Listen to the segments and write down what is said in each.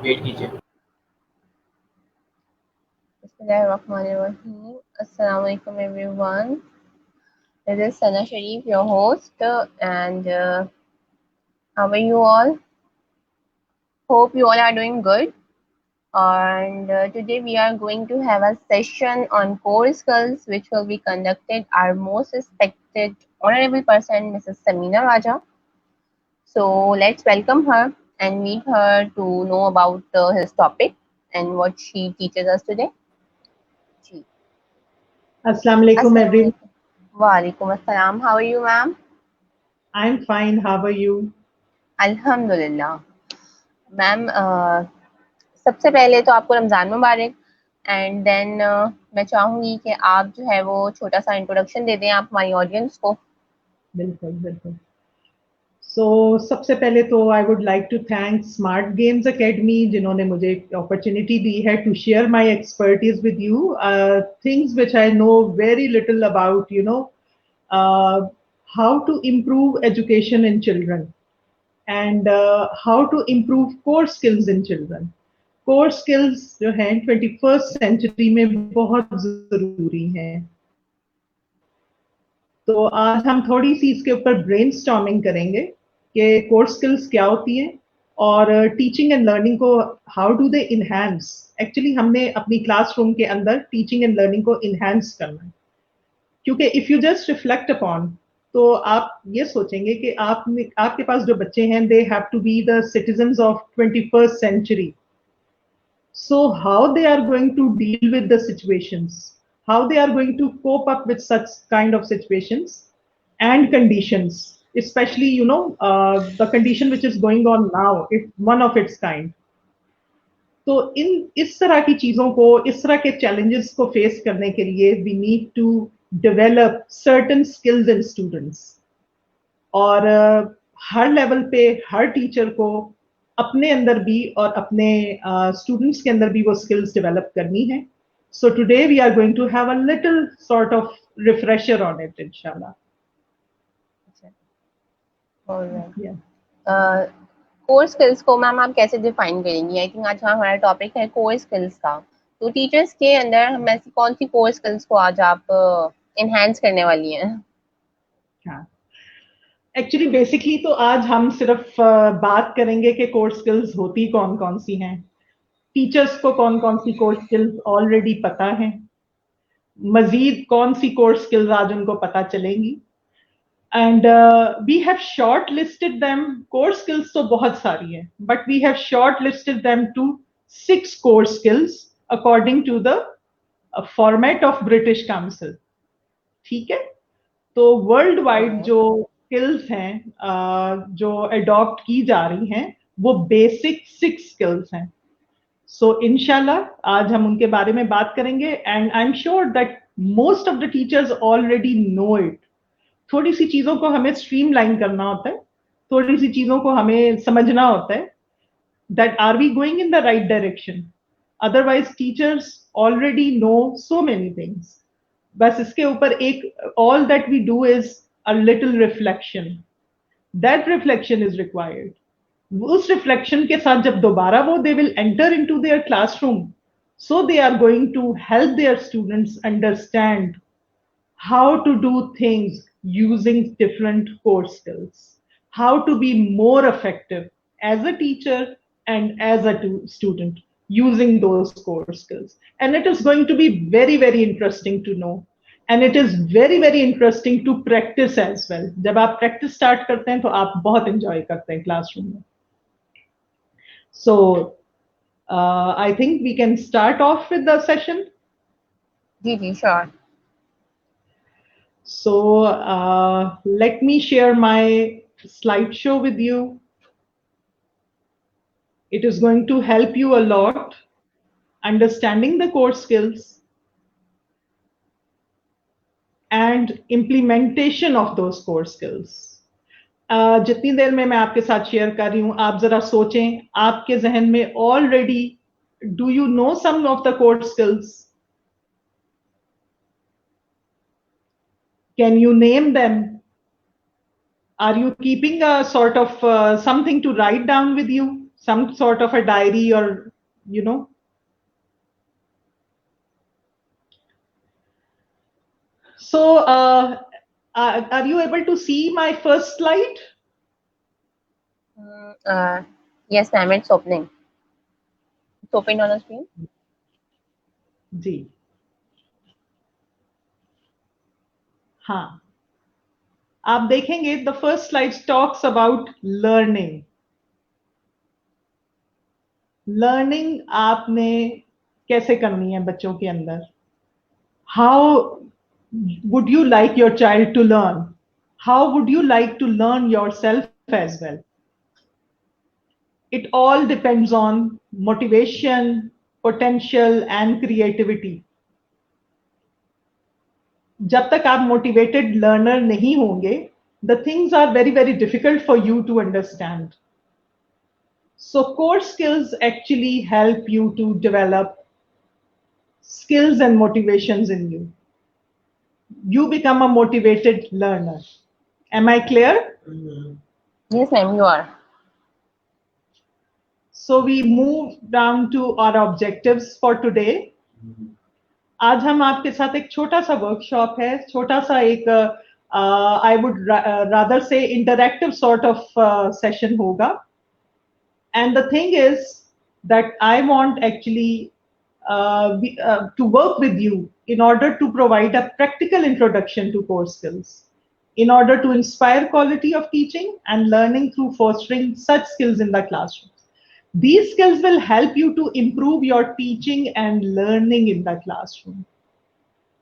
Wait कीजिए। Bismillahirrahmanirrahim. Assalamualaikum everyone. This is Sana Sharif, your host, and how are you all? Hope you all are doing good. And today we are going to have a session on core skills, which will be conducted our most respected honorable person, Mrs. Samina Raja. So let's welcome her and meet her to know about his topic and what she teaches us today. Ji. Assalamu alaikum, Assalamu everyone. alaikum. Walaikum assalam. How are you, ma'am? I'm fine. How are you? अल्हम्दुलिल्लाह। Ma'am सबसे पहले तो आपको रमज़ान मुबारक and then मैं चाहूँगी कि आप जो है वो छोटा सा इंट्रोडक्शन दे दें आप हमारी ऑडियंस को। बिल्कुल बिल्कुल। So सबसे पहले तो I would like to thank Smart Games Academy जिन्होंने मुझे opportunity दी है to share my expertise with you, things which I know very little about, how to improve education in children and how to improve core skills in children. Core skills जो हैं 21st century में बहुत जरूरी हैं। तो आज हम थोड़ी सी इसके ऊपर ब्रेनस्टॉर्मिंग करेंगे कि कोर स्किल्स क्या होती हैं और टीचिंग एंड लर्निंग को how do they enhance. Actually हमने अपनी क्लासरूम के अंदर टीचिंग एंड लर्निंग को इनहैंस करना है, क्योंकि if you just reflect upon तो आप ये सोचेंगे कि आपके पास जो बच्चे हैं they have to be the citizens of 21st century. So how they are going to deal with the situations, how they are going to cope up with such kind of situations and conditions, especially the condition which is going on now, if one of its kind. तो इस तरह की चीजों को, इस तरह के challenges को फेस करने के लिए we need to develop certain skills in students. और हर लेवल पे हर टीचर को अपने अंदर भी और अपने स्टूडेंट्स के अंदर भी वो स्किल्स डेवलप करनी है। So today we are going to have a little sort of refresher on it इंशाल्लाह। कोर स्किल्स को मैम आप कैसे डिफाइन करेंगी? आई थिंक आज हमारा टॉपिक है कोर स्किल्स का। तो टीचर्स के अंदर हम ऐसी कौन सी कोर स्किल्स को आज आप एनहांस करने वाली हैं? हाँ, एक्चुअली बेसिकली तो आज हम सिर्फ बात करेंगे कि कोर स्किल्स होती कौन कौन सी हैं, टीचर्स को कौन कौन सी कोर स्किल्स ऑलरेडी पता हैं, मजीद कौन सी कोर स्किल्स आज उनको पता चलेंगी। And we have shortlisted them. Core skills तो बहुत सारी हैं, but we have shortlisted them to 6 core skills according to the format of British Council. ठीक है, तो वर्ल्ड वाइड जो स्किल्स हैं जो अडॉप्ट की जा रही हैं वो बेसिक 6 स्किल्स हैं। सो इंशाल्लाह आज हम उनके बारे में बात करेंगे and I am sure that most of the teachers already no it. थोड़ी सी चीजों को हमें स्ट्रीमलाइन करना होता है, थोड़ी सी चीजों को हमें समझना होता है that are we going in the right direction. Otherwise teachers already know so many things. बस इसके ऊपर एक all that we do is a little reflection. That reflection is required. उस रिफ्लेक्शन के साथ जब दोबारा वो they will enter into their classroom, so they are going to help their students understand how to do things using different core skills, how to be more effective as a teacher and as a student using those core skills. And it is going to be very very interesting to know, and it is very very interesting to practice as well. जब आप practice start करते हैं तो आप बहुत enjoy करते हैं classroom में. So I think we can start off with the session. Ji sure. So let me share my slideshow with you. It is going to help you a lot understanding the core skills and implementation of those core skills. जितनी देर में मैं आपके साथ share कर रही हूं, आप जरा सोचें, आपके जहन में already do you know some of the core skills? Can you name them? Are you keeping a sort of something to write down with you? some sort of a diary or, you know. So are you able to see my first slide? Yes, ma'am, it's opening. It's open on the screen. जी हाँ, आप देखेंगे the first slide talks about learning. Learning आपने कैसे करनी है बच्चों के अंदर? How would you like your child to learn? How would you like to learn yourself as well? It all depends on motivation, potential and creativity. जब तक आप मोटिवेटेड लर्नर नहीं होंगे, the things are very very difficult for you to understand. So core skills actually help you to develop skills and motivations in you. You become a motivated learner. Am I clear? Yes, ma'am, you are. So we move down to our objectives for today. आज हम आपके साथ एक छोटा सा workshop है, छोटा सा एक I would rather say interactive sort of session होगा. And the thing is that I want actually to work with you in order to provide a practical introduction to core skills, in order to inspire quality of teaching and learning through fostering such skills in the classroom. These skills will help you to improve your teaching and learning in the classroom.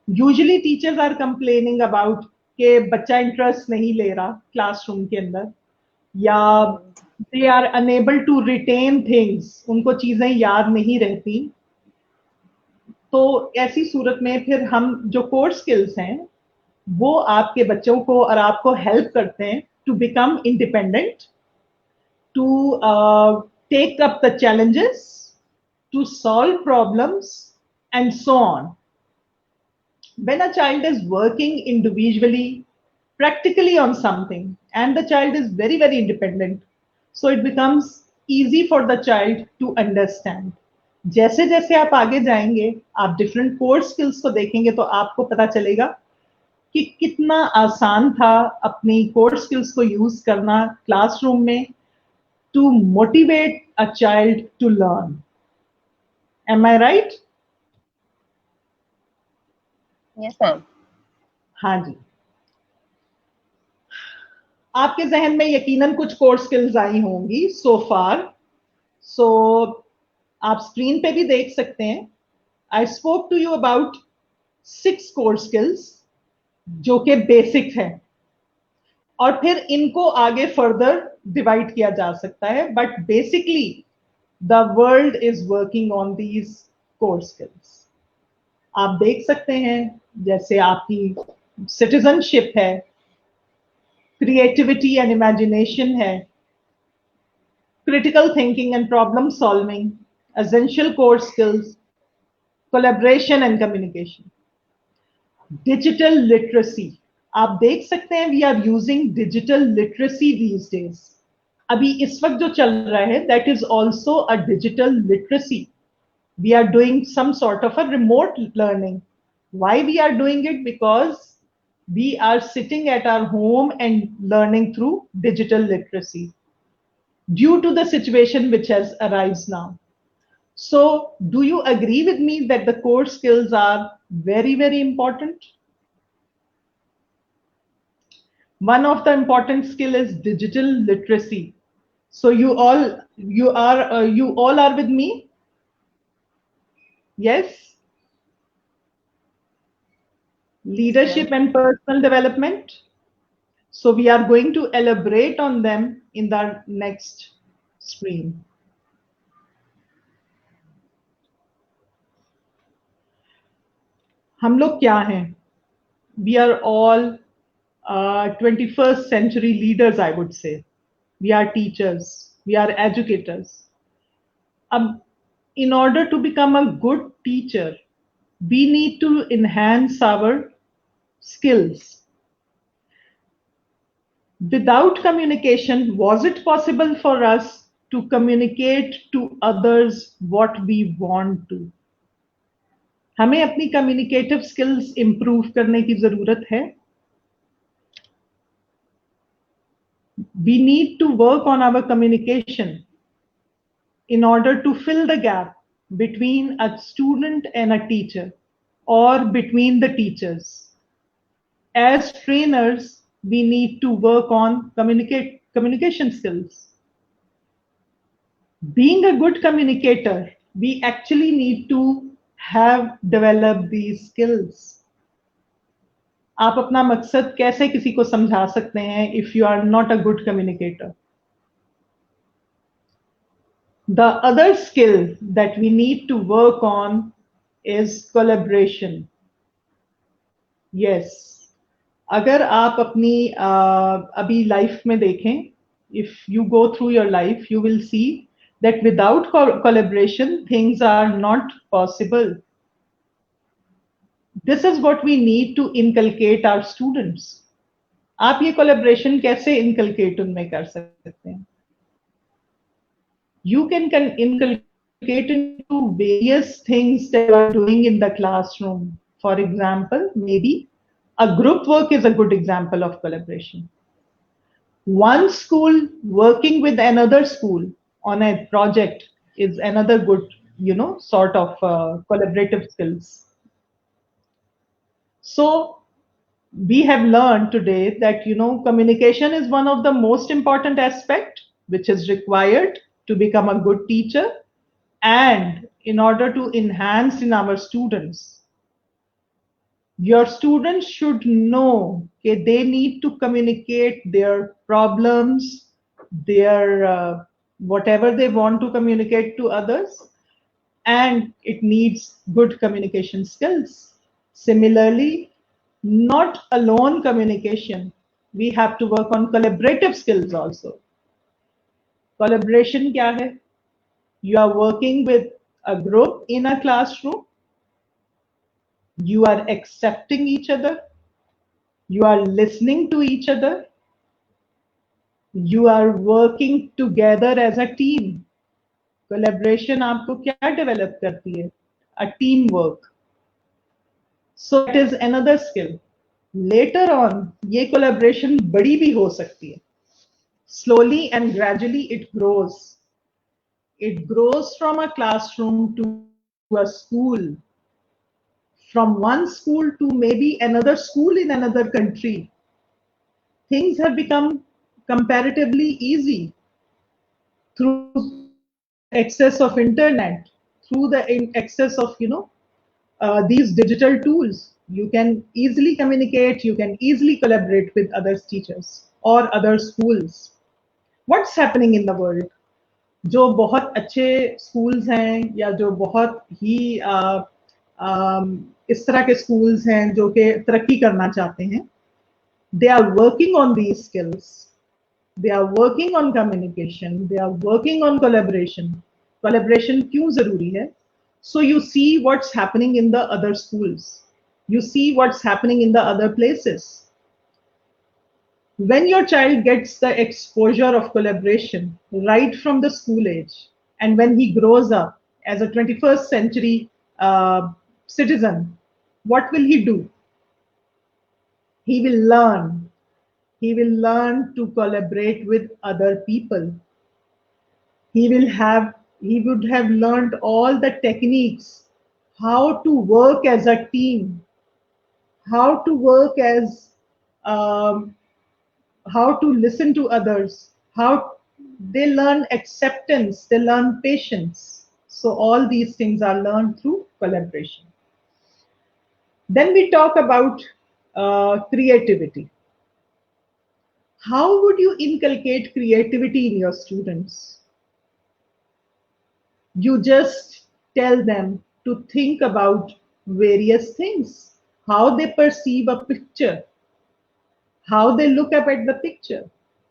Usually teachers are complaining about कि बच्चा interest नहीं ले रहा classroom के अंदर, या they are unable to retain things, उनको चीजें याद नहीं रहती. तो ऐसी सूरत में फिर हम जो कोर स्किल्स हैं वो आपके बच्चों को और आपको हेल्प करते हैं to become independent, to take up the challenges, to solve problems, and so on. When a child is working individually, practically on something, and the child is very, very independent, so it becomes easy for the child to understand. जैसे जैसे आप आगे जाएंगे, आप different core skills को देखेंगे तो आपको पता चलेगा कि कितना आसान था अपनी कोर स्किल्स को यूज करना क्लासरूम में to motivate a child to learn. Am I right? Yes, ma'am. हाँ जी. आपके जहन में यकीनन कुछ कोर स्किल्स आई होंगी सो फार. सो आप स्क्रीन पे भी देख सकते हैं. I spoke to you about 6 core skills जो कि बेसिक है, और फिर इनको आगे फर्दर डिवाइड किया जा सकता है, but basically the world is working on these core skills. आप देख सकते हैं जैसे आपकी सिटीजनशिप है, क्रिएटिविटी एंड इमेजिनेशन है, critical thinking and problem solving, essential core skills, collaboration and communication. Digital literacy. आप देख सकते हैं we are using digital literacy these days. अभी इस वक्त जो चल रहा है that is also a digital literacy. We are doing some sort of a remote learning. Why we are doing it? Because we are sitting at our home and learning through digital literacy due to the situation which has arisen now. So do you agree with me that the core skills are very, very important? One of the important skill is digital literacy. So you all are with me? Yes? Leadership and personal development. So we are going to elaborate on them in the next screen. हम लोग क्या हैं? We are all 21st century leaders, I would say. We are teachers, we are educators. In order to become a good teacher, we need to enhance our skills. Without communication, was it possible for us to communicate to others what we want to. हमें अपनी communicative skills improve करने की जरूरत है. We need to work on our communication in order to fill the gap between a student and a teacher, or between the teachers. As trainers, we need to work on communication skills. Being a good communicator, we actually need to have developed these skills. आप अपना मकसद कैसे किसी को समझा सकते हैं if you are not a good communicator? The other skill that we need to work on is collaboration. Yes, अगर आप अपनी अभी लाइफ में देखें, if you go through your life, you will see that without collaboration, things are not possible. This is what we need to inculcate our students. आप ये collaboration कैसे inculcate उनमें कर सकते हैं? You can inculcate into various things that you are doing in the classroom. For example, maybe a group work is a good example of collaboration. One school working with another school on a project is another good, sort of collaborative skills. So we have learned today that, communication is one of the most important aspect which is required to become a good teacher, and in order to enhance in our students. Your students should know that they need to communicate their problems, their whatever they want to communicate to others, and it needs good communication skills. Similarly, not alone communication, we have to work on collaborative skills also. Collaboration क्या है? You are working with a group in a classroom. You are accepting each other. You are listening to each other. You are working together as a team. Collaboration आपको क्या develop करती है? A teamwork. So it is another skill. Later on, ये collaboration बड़ी भी हो सकती है. Slowly and gradually it grows. It grows from a classroom to a school. From one school to maybe another school in another country. Things have become comparatively easy through access of internet, through the access of these digital tools. You can easily communicate, you can easily collaborate with other teachers or other schools. What's happening in the world? जो बहुत अच्छे schools हैं या जो बहुत ही इस तरह के schools हैं जो कि तरक्की करना चाहते हैं, they are working on these skills. They are working on communication. They are working on collaboration. Collaboration क्यों जरूरी है? So you see what's happening in the other schools. You see what's happening in the other places. When your child gets the exposure of collaboration right from the school age, and when he grows up as a 21st century citizen, what will he do? He will learn. He will learn to collaborate with other people. He would have learned all the techniques, how to work as a team, how to work as how to listen to others, how they learn acceptance, they learn patience. So all these things are learned through collaboration. Then we talk about creativity. How would you inculcate creativity in your students? You just tell them to think about various things, how they perceive a picture, how they look up at the picture.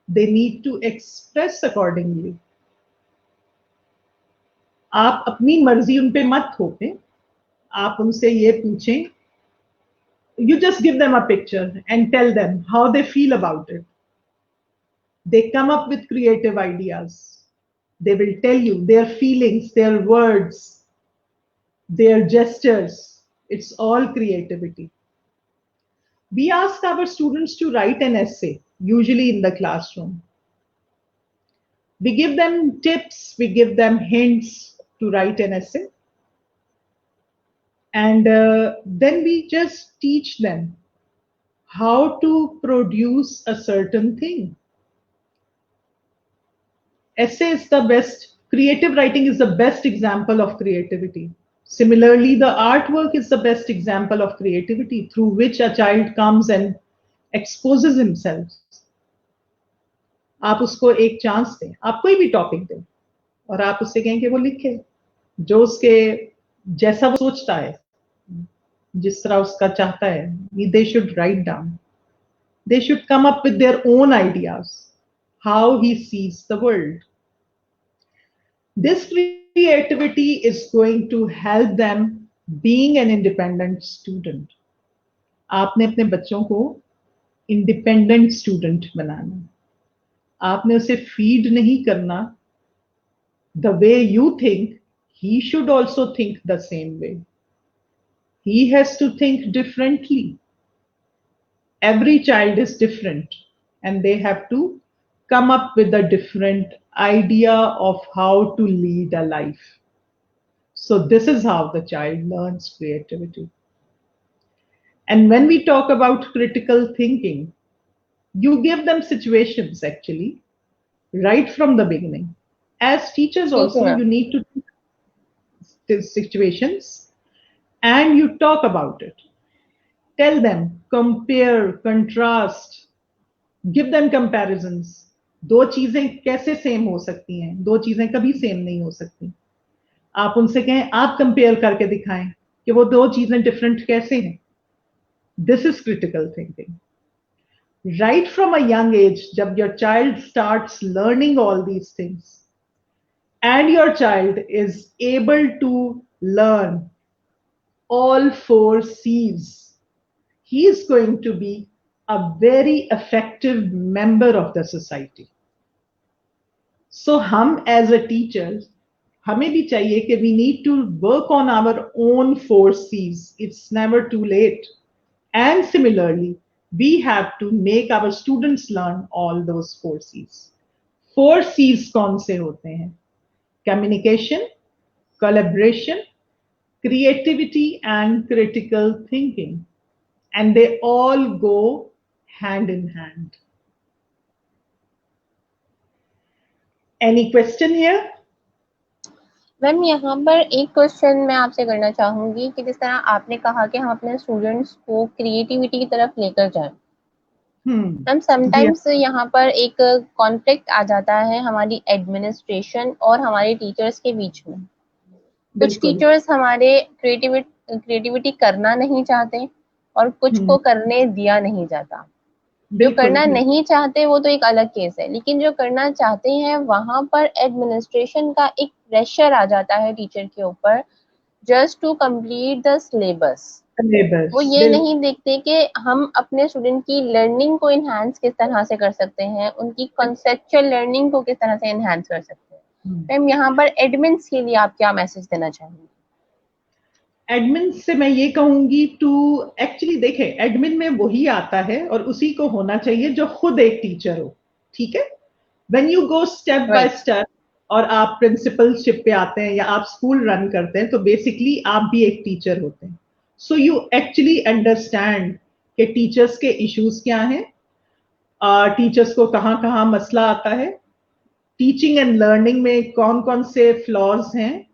They need to express accordingly. आप अपनी मर्जी उन पे मत थोपें. आप उनसे ये पूछें. You just give them a picture and tell them how they feel about it. They come up with creative ideas. They will tell you their feelings, their words, their gestures. It's all creativity. We ask our students to write an essay, usually in the classroom. We give them tips, we give them hints to write an essay. And then we just teach them how to produce a certain thing. Essay is the best, creative writing is the best example of creativity. Similarly, the artwork is the best example of creativity through which a child comes and exposes himself. आप उसको एक chance दें, आप कोई भी topic दें और आप उससे कहें कि वो लिखे जो उसके जैसा वो सोचता है, जिस तरह उसका चाहता है. They should write down. They should come up with their own ideas, how he sees the world. This creativity is going to help them being an independent student. आपने अपने बच्चों को independent student बनाना. आपने उसे feed नहीं करना. The way you think, he should also think the same way. He has to think differently. Every child is different and they have to come up with a different idea of how to lead a life. So this is how the child learns creativity. And when we talk about critical thinking, you give them situations actually, right from the beginning. As teachers also, you need to take situations and you talk about it. Tell them, compare, contrast, give them comparisons. दो चीजें कैसे same हो सकती हैं, दो चीजें कभी same नहीं हो सकती. आप उनसे कहें, आप कंपेयर करके दिखाएं कि वो दो चीजें डिफरेंट कैसे हैं. This is critical thinking. Right from a young age, जब your child starts learning all these things and your child is able to learn all 4 C's, he is going to be a very effective member of the society. So हम as a teachers, हमें भी चाहिए कि we need to work on our own 4 C's. It's never too late. And similarly, we have to make our students learn all those 4 C's. 4 C's कौन से होते हैं? Communication, collaboration, creativity, and critical thinking. And they all go hand in hand. Any question here? Ma'am यहाँ पर एक question मैं आपसे करना चाहूंगी कि जिस तरह आपने कहा कि हम अपने स्टूडेंट्स को क्रिएटिविटी की तरफ लेकर जाएं, मैम समटाइम्स यहाँ पर एक कॉन्फ्लिक्ट आ जाता है हमारी एडमिनिस्ट्रेशन और हमारे टीचर्स के बीच में. कुछ टीचर्स हमारे क्रिएटिविटी करना नहीं चाहते और कुछ को करने दिया नहीं जाता. जो करना नहीं चाहते वो तो एक अलग केस है, लेकिन जो करना चाहते हैं वहां पर एडमिनिस्ट्रेशन का एक प्रेशर आ जाता है टीचर के ऊपर just to complete the syllabus. वो ये नहीं देखते कि हम अपने स्टूडेंट की लर्निंग को इनहांस किस तरह से कर सकते हैं, उनकी कॉन्सेप्चुअल लर्निंग को किस तरह से इनहांस कर सकते हैं. मैम यहाँ पर एडमिन्स के लिए आप क्या मैसेज देना चाहेंगे? एडमिन से मैं ये कहूंगी टू एक्चुअली देखें, एडमिन में वही आता है और उसी को होना चाहिए जो खुद एक टीचर हो. ठीक है, when you go step by step और आप प्रिंसिपलशिप पे आते हैं या आप स्कूल रन करते हैं तो बेसिकली आप भी एक टीचर होते हैं. सो यू एक्चुअली अंडरस्टैंड कि टीचर्स के इश्यूज क्या हैं, टीचर्स को कहाँ कहाँ मसला आता है, टीचिंग एंड लर्निंग में कौन कौन से फ्लॉज हैं,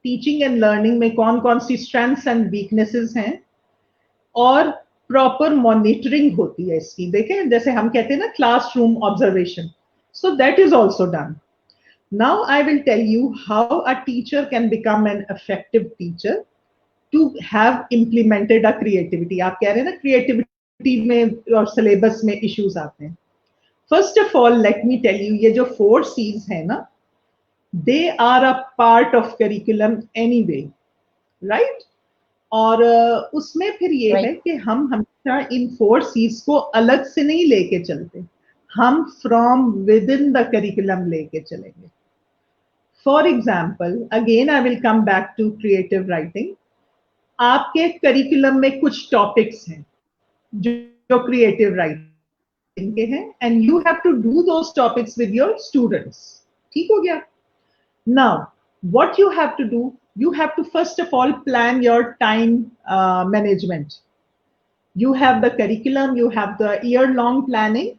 टीचिंग एंड लर्निंग में कौन कौन सी स्ट्रेंथ्स एंड वीकनेसेस हैं, और प्रॉपर मॉनिटरिंग होती है इसकी. देखें जैसे हम कहते हैं ना classroom observation, so that is also done. Now I will tell you how a teacher can become an effective teacher to have implemented a creativity. आप कह रहे हैं ना क्रिएटिविटी में और सिलेबस में इश्यूज आते हैं. First of all let me tell you, ये जो 4 C's है ना, they are a part of curriculum anyway, right? और उसमें फिर ये है कि हम हमेशा इन 4 C's को अलग से नहीं लेके चलते, हम from within the curriculum लेके चलेंगे. For example, again I will come back to creative writing. आपके करिकुलम में कुछ टॉपिक्स हैं जो क्रिएटिव राइटिंग के हैं, and you have to do those topics with your students. ठीक हो गया? Now, what you have to do, you have to first of all plan your time management. You have the curriculum, you have the year-long planning.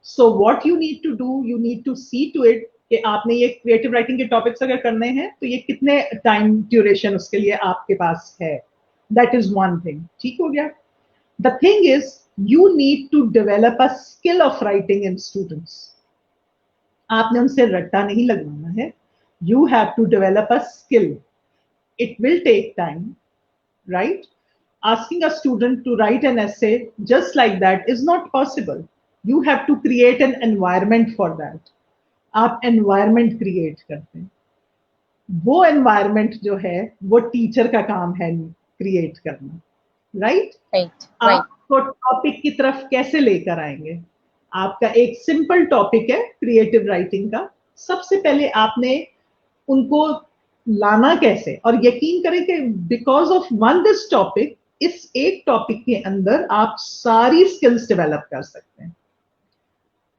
So what you need to do, you need to see to it कि आपने ये creative writing के topics अगर करने हैं तो ये कितने टाइम ड्यूरेशन उसके लिए आपके पास है. That is one thing. ठीक हो गया? The thing is you need to develop a skill of writing in students. आपने उनसे रट्टा नहीं लगवाना है. You have to develop a skill. It will take time, right? Asking a student to write an essay just like that is not possible. You have to create an environment for that. आप environment create करते हैं. वो environment जो है वो teacher का काम है create करना, right? आपको टॉपिक की तरफ कैसे लेकर आएंगे? आपका एक सिंपल टॉपिक है क्रिएटिव राइटिंग का. सबसे पहले आपने उनको लाना कैसे, और यकीन करें कि because of one this topic, इस एक टॉपिक के अंदर आप सारी स्किल्स डेवलप कर सकते हैं.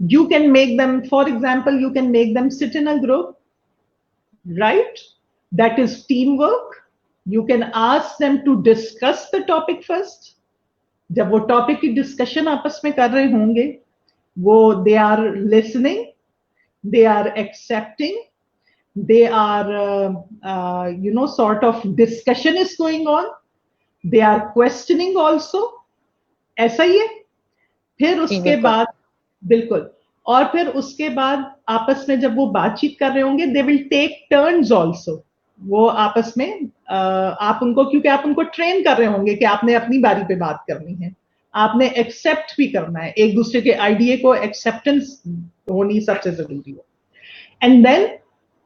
You can make them, for example, you can make them sit in a group, right? That is team work. You can ask them to discuss the topic first. जब वो topic की discussion आपस में कर रहे होंगे, वो they are listening, they are accepting, they are sort of discussion is going on, they are questioning also. ऐसा ही है. फिर उसके बाद बिल्कुल, और फिर उसके बाद आपस में जब वो बातचीत कर रहे होंगे, they will take turns also. वो आपस में आप उनको, क्योंकि आप उनको ट्रेन कर रहे होंगे कि आपने अपनी बारी पे बात करनी है, आपने एक्सेप्ट भी करना है, एक दूसरे के आइडिया को एक्सेप्टेंस होनी सबसे जरूरी है. एंड देन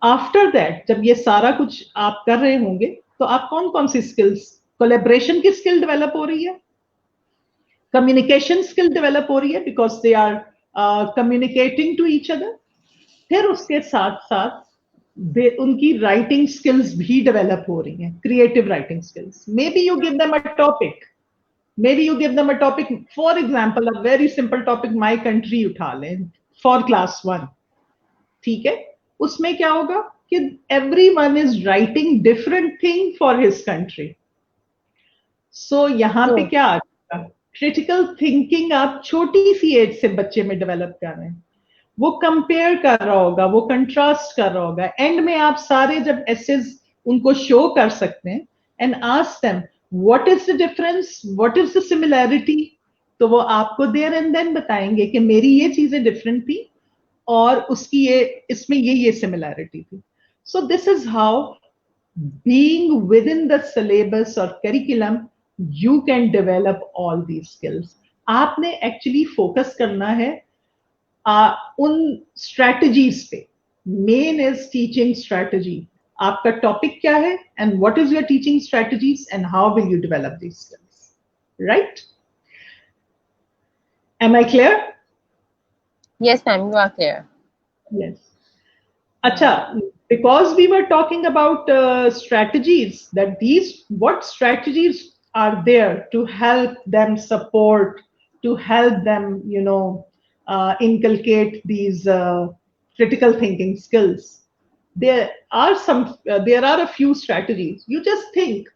आफ्टर दैट, जब ये सारा कुछ आप कर रहे होंगे, तो आप कौन कौन सी स्किल्स, कोलैबोरेशन की स्किल डेवलप हो रही है, कम्युनिकेशन स्किल डेवलप हो रही है, because they are communicating to each other. फिर उसके साथ साथ उनकी राइटिंग स्किल्स भी डेवलप हो रही हैं, creative writing skills. May be you give them a topic, maybe you give them a topic, for example a very simple topic, my country उठा लें for class 1. ठीक है? उसमें क्या होगा कि everyone is writing different thing for his country. So यहाँ पे क्या आ जाएगा? क्रिटिकल थिंकिंग आप छोटी सी एज से बच्चे में डेवलप कर रहे हैं. वो कंपेयर कर रहा होगा, वो कंट्रास्ट कर रहा होगा. एंड में आप सारे जब एसेज उनको शो कर सकते हैं and ask them what is the difference, what is the similarity, तो वो आपको देयर एंड देन बताएंगे कि मेरी ये चीजें डिफरेंट थी और उसकी ये, इसमें ये सिमिलैरिटी थी. So this is how, being within the syllabus और curriculum, you can develop all these skills. आपने एक्चुअली फोकस करना है उन स्ट्रैटेजीज पे. Main is teaching strategy. आपका टॉपिक क्या है and what is your teaching strategies and how will you develop these skills, right? Am I clear? Yes ma'am, you are clear. Yes. अच्छा, because we were talking about strategies, that these, what strategies are there to help them support, to help them, inculcate these critical thinking skills. There are a few strategies. You just think,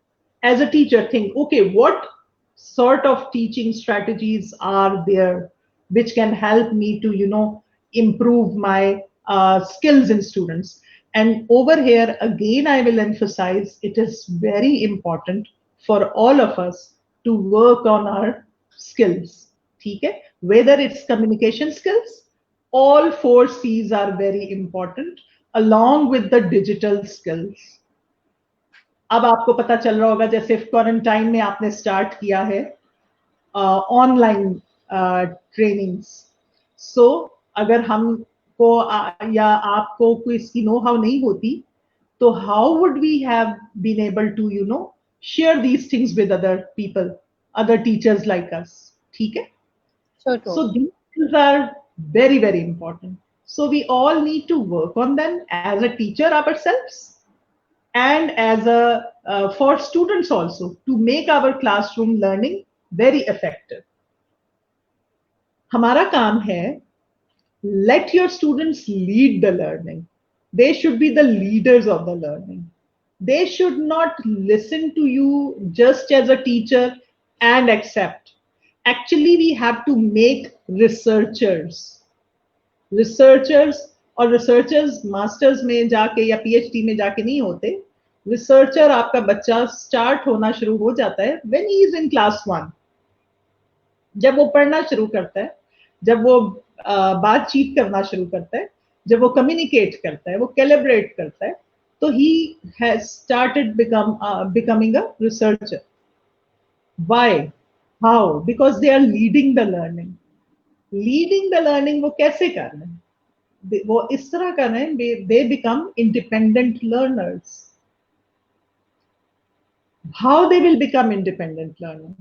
as a teacher, think, okay, what sort of teaching strategies are there which can help me to, improve my skills in students. And over here, again, I will emphasize, it is very important for all of us to work on our skills. Okay? Whether it's communication skills, all 4 C's are very important, along with the digital skills. अब आपको पता चल रहा होगा, जैसे quarantine में आपने start किया है ऑनलाइन ट्रेनिंग्स. सो अगर हमको या आपको कोई इसकी नो हाउ नहीं होती, तो how would we have been able to share these things with other people, other teachers like us. ठीक है? So true. So these are very, very important. So we all need to work on them as a teacher ourselves and as a for students also to make our classroom learning very effective. हमारा काम है let your students lead the learning. They should be the leaders of the learning. They should not listen to you just as a teacher and accept. Actually, we have to make researchers. और researchers masters में जाके या PhD में जाके नहीं होते. Researcher आपका बच्चा स्टार्ट होना शुरू हो जाता है when he is in class 1. जब वो पढ़ना शुरू करता है, जब वो बातचीत करना शुरू करता है, जब वो कम्युनिकेट करता है, वो कैलिब्रेट करता है, तो he has started becoming a researcher. Why? How? Because they are leading the learning. Leading the learning वो कैसे कर रहे हैं? वो इस तरह कर रहे हैं, they become independent learners. How they will become independent learner?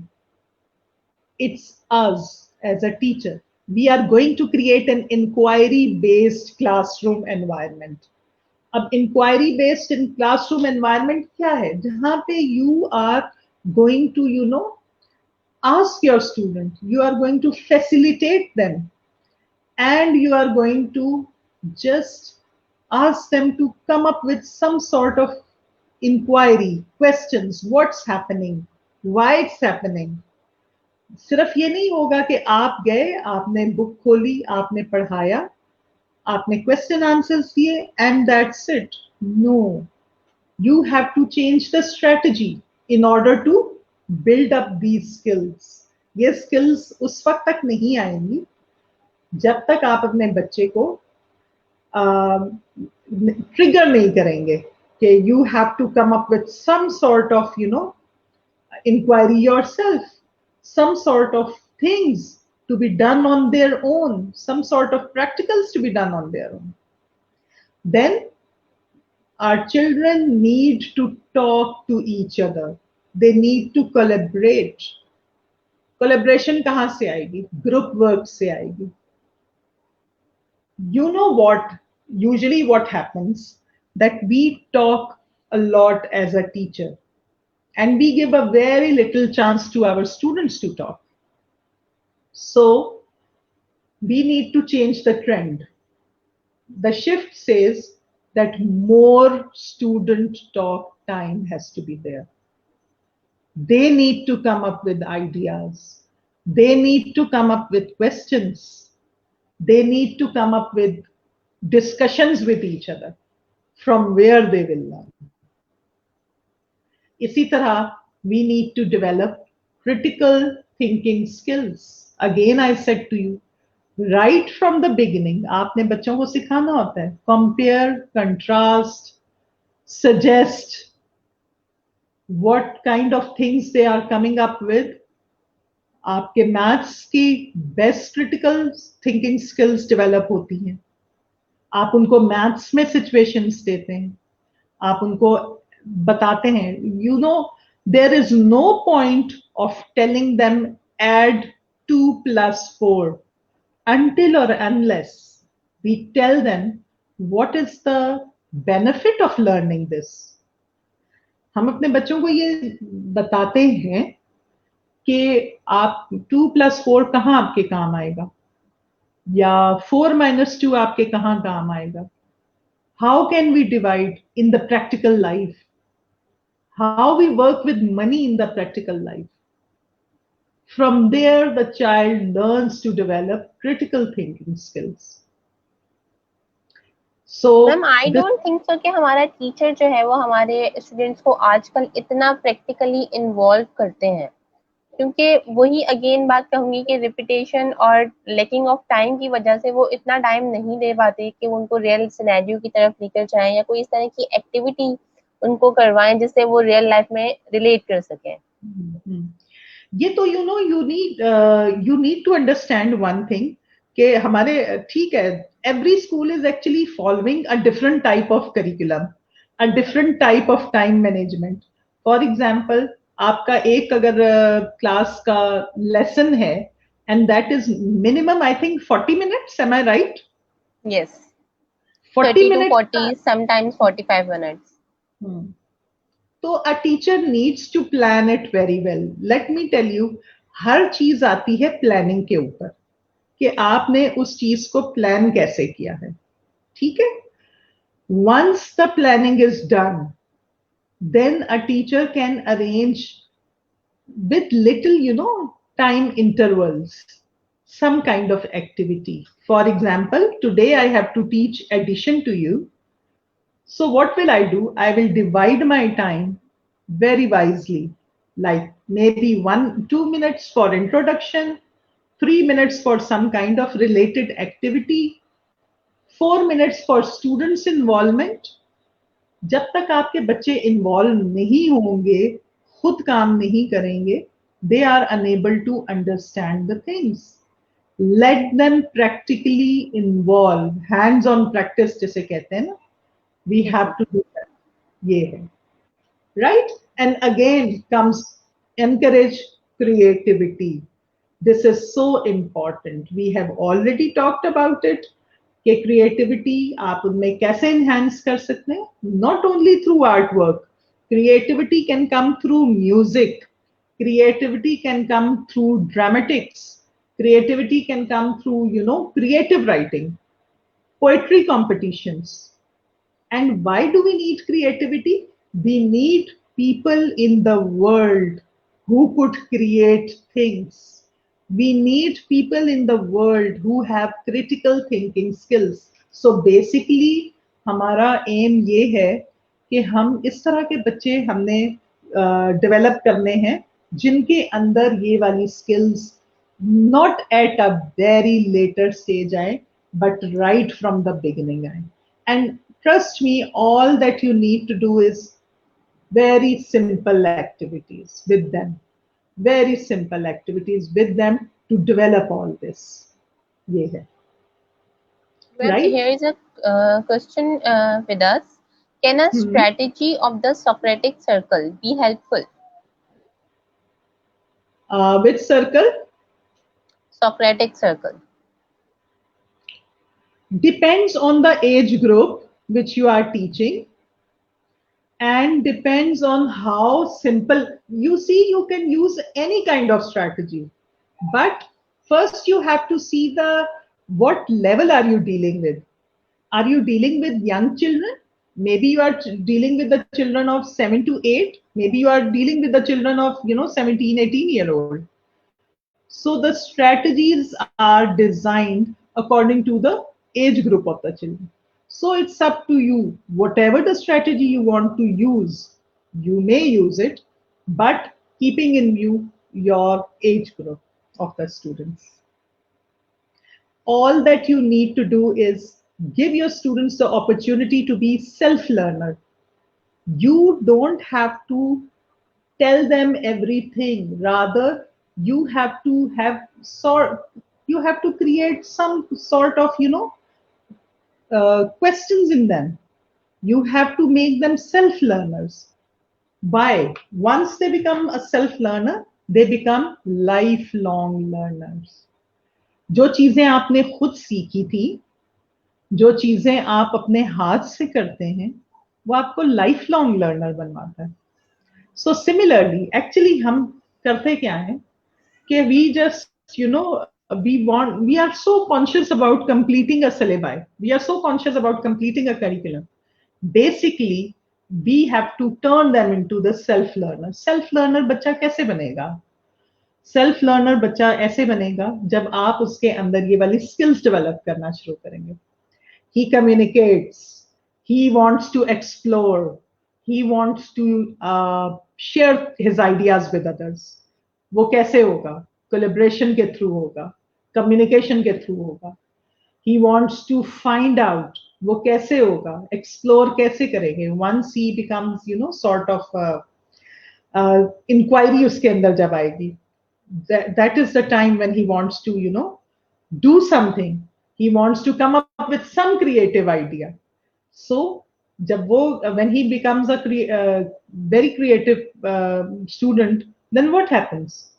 It's us as a teacher. We are going to create an inquiry-based classroom environment. अब inquiry-based in classroom environment क्या है? जहाँ पे you are going to, ask your student, you are going to facilitate them, and you are going to just ask them to come up with some sort of inquiry, questions, what's happening, why it's happening. सिर्फ ये नहीं होगा कि आप गए, आपने book खोली, आपने पढ़ाया, आपने क्वेश्चन आंसर्स दिए and that's it. No, you have to change the strategy in order to build up these skills. ये स्किल्स उस वक्त तक नहीं आएंगी जब तक आप अपने बच्चे को ट्रिगर नहीं करेंगे कि you have to come up with some sort of inquiry yourself, some sort of things to be done on their own, some sort of practicals to be done on their own. Then our children need to talk to each other. They need to collaborate. Collaboration कहाँ से आएगी? Group work से आएगी. You know what? Usually what happens that we talk a lot as a teacher. And we give a very little chance to our students to talk. So we need to change the trend. The shift says that more student talk time has to be there. They need to come up with ideas. They need to come up with questions. They need to come up with discussions with each other from where they will learn. इसी तरह we need to develop critical thinking skills. Again, I said to you, right from the beginning, आपने बच्चों को सिखाना होता है compare, contrast, suggest what kind of things they are coming up with. आपके maths की best critical thinking skills develop होती हैं. आप उनको मैथ्स में सिचुएशंस देते हैं, आप उनको बताते हैं, there is no point of telling them add 2 plus 4 until or unless we tell them what is the benefit of learning this. हम अपने बच्चों को ये बताते हैं कि आप 2 plus 4 कहाँ आपके काम आएगा, या 4 minus 2 आपके कहाँ काम आएगा. How can we divide in the practical life? How we work with money in the practical life. From there, the child learns to develop critical thinking skills. So, ma'am I don't think so कि हमारा teacher जो है वो हमारे students को आजकल इतना practically involve करते हैं, क्योंकि वही अगेन बात कहूंगी कि रिपीटेशन और लैकिंग ऑफ टाइम की वजह से वो इतना टाइम नहीं दे पाते कि उनको रियल सिनेरियो की तरफ लेकर जाएं या कोई इस तरह की एक्टिविटी उनको करवाएं जिससे वो रियल लाइफ में रिलेट कर सकें. ये तो you need to understand one thing कि हमारे ठीक है, every school is actually following a different type of curriculum, a different type of time management. For example, आपका एक अगर क्लास का लेसन है and that is minimum I think 40 minutes, am I right? Yes. 40 30 to minutes 40, sometimes 45 minutes. तो a teacher needs to plan it very well. Let me tell you, हर चीज आती है planning के ऊपर कि आपने उस चीज को प्लान कैसे किया है. ठीक है. Once the planning is done, then a teacher can arrange with little time intervals, some kind of activity. For example, today I have to teach addition to you. So what will I do? I will divide my time very wisely, like maybe 2 minutes for introduction, 3 minutes for some kind of related activity, 4 minutes for students involvement. जब तक आपके बच्चे involve नहीं होंगे, खुद काम नहीं करेंगे, they are unable to understand the things. Let them practically involve, hands on practice जिसे कहते हैं ना, we have to do that. ये है, right? And again comes encourage creativity. This is so important. We have already talked about it कि creativity आप उनमें कैसे enhance कर सकते हैं. Not only through artwork, creativity can come through music, creativity can come through dramatics, creativity can come through creative writing, poetry competitions. And why do we need creativity? We need people in the world who could create things. We need people in the world who have critical thinking skills. So basically हमारा aim ये है कि हम इस तरह के बच्चे हमने develop करने हैं जिनके अंदर ये वाली skills not at a very later stage आए, but right from the beginning आए. And trust me, all that you need to do is very simple activities with them. Very simple activities with them to develop all this. Yeah. Well, Right? here is a question with us. Can a strategy of the Socratic circle be helpful? Which circle? Socratic circle. Depends on the age group which you are teaching, and depends on how simple. You see, you can use any kind of strategy, but first you have to see what level are you dealing with. Are you dealing with young children? Maybe you are dealing with the children of 7 to 8. Maybe you are dealing with the children of 17, 18-year-old. So the strategies are designed according to the age group of the children. So it's up to you. Whatever the strategy you want to use, you may use it, but keeping in view your age group of the students. All that you need to do is give your students the opportunity to be self-learner. You don't have to tell them everything. Rather, you have to create some sort of questions in them. You have to make them self-learners. Once they become a self-learner, they become lifelong learners. जो चीजें आपने खुद सीखी थी, जो चीजें आप अपने हाथ से करते हैं, वो आपको लाइफ लॉन्ग लर्नर बनवाता है. So similarly, actually हम करते क्या है कि we are so conscious about completing a syllabi. We are so conscious about completing a curriculum. Basically, we have to turn them into the self-learner. Self-learner बच्चा कैसे बनेगा? सेल्फ लर्नर बच्चा ऐसे बनेगा जब आप उसके अंदर ये वाली स्किल्स डेवलप करना शुरू करेंगे. He communicates, he wants to explore, he wants to share his ideas with others. वो कैसे होगा? कोलैबोरेशन के थ्रू होगा, कम्युनिकेशन के थ्रू होगा. He wants to find out, वो कैसे होगा? एक्सप्लोर कैसे करेंगे? Once he becomes sort of inquiry उसके अंदर जब आएगी, that is the time when he wants to do something. He wants to come up with some creative idea. So when he becomes a very creative student, then what happens?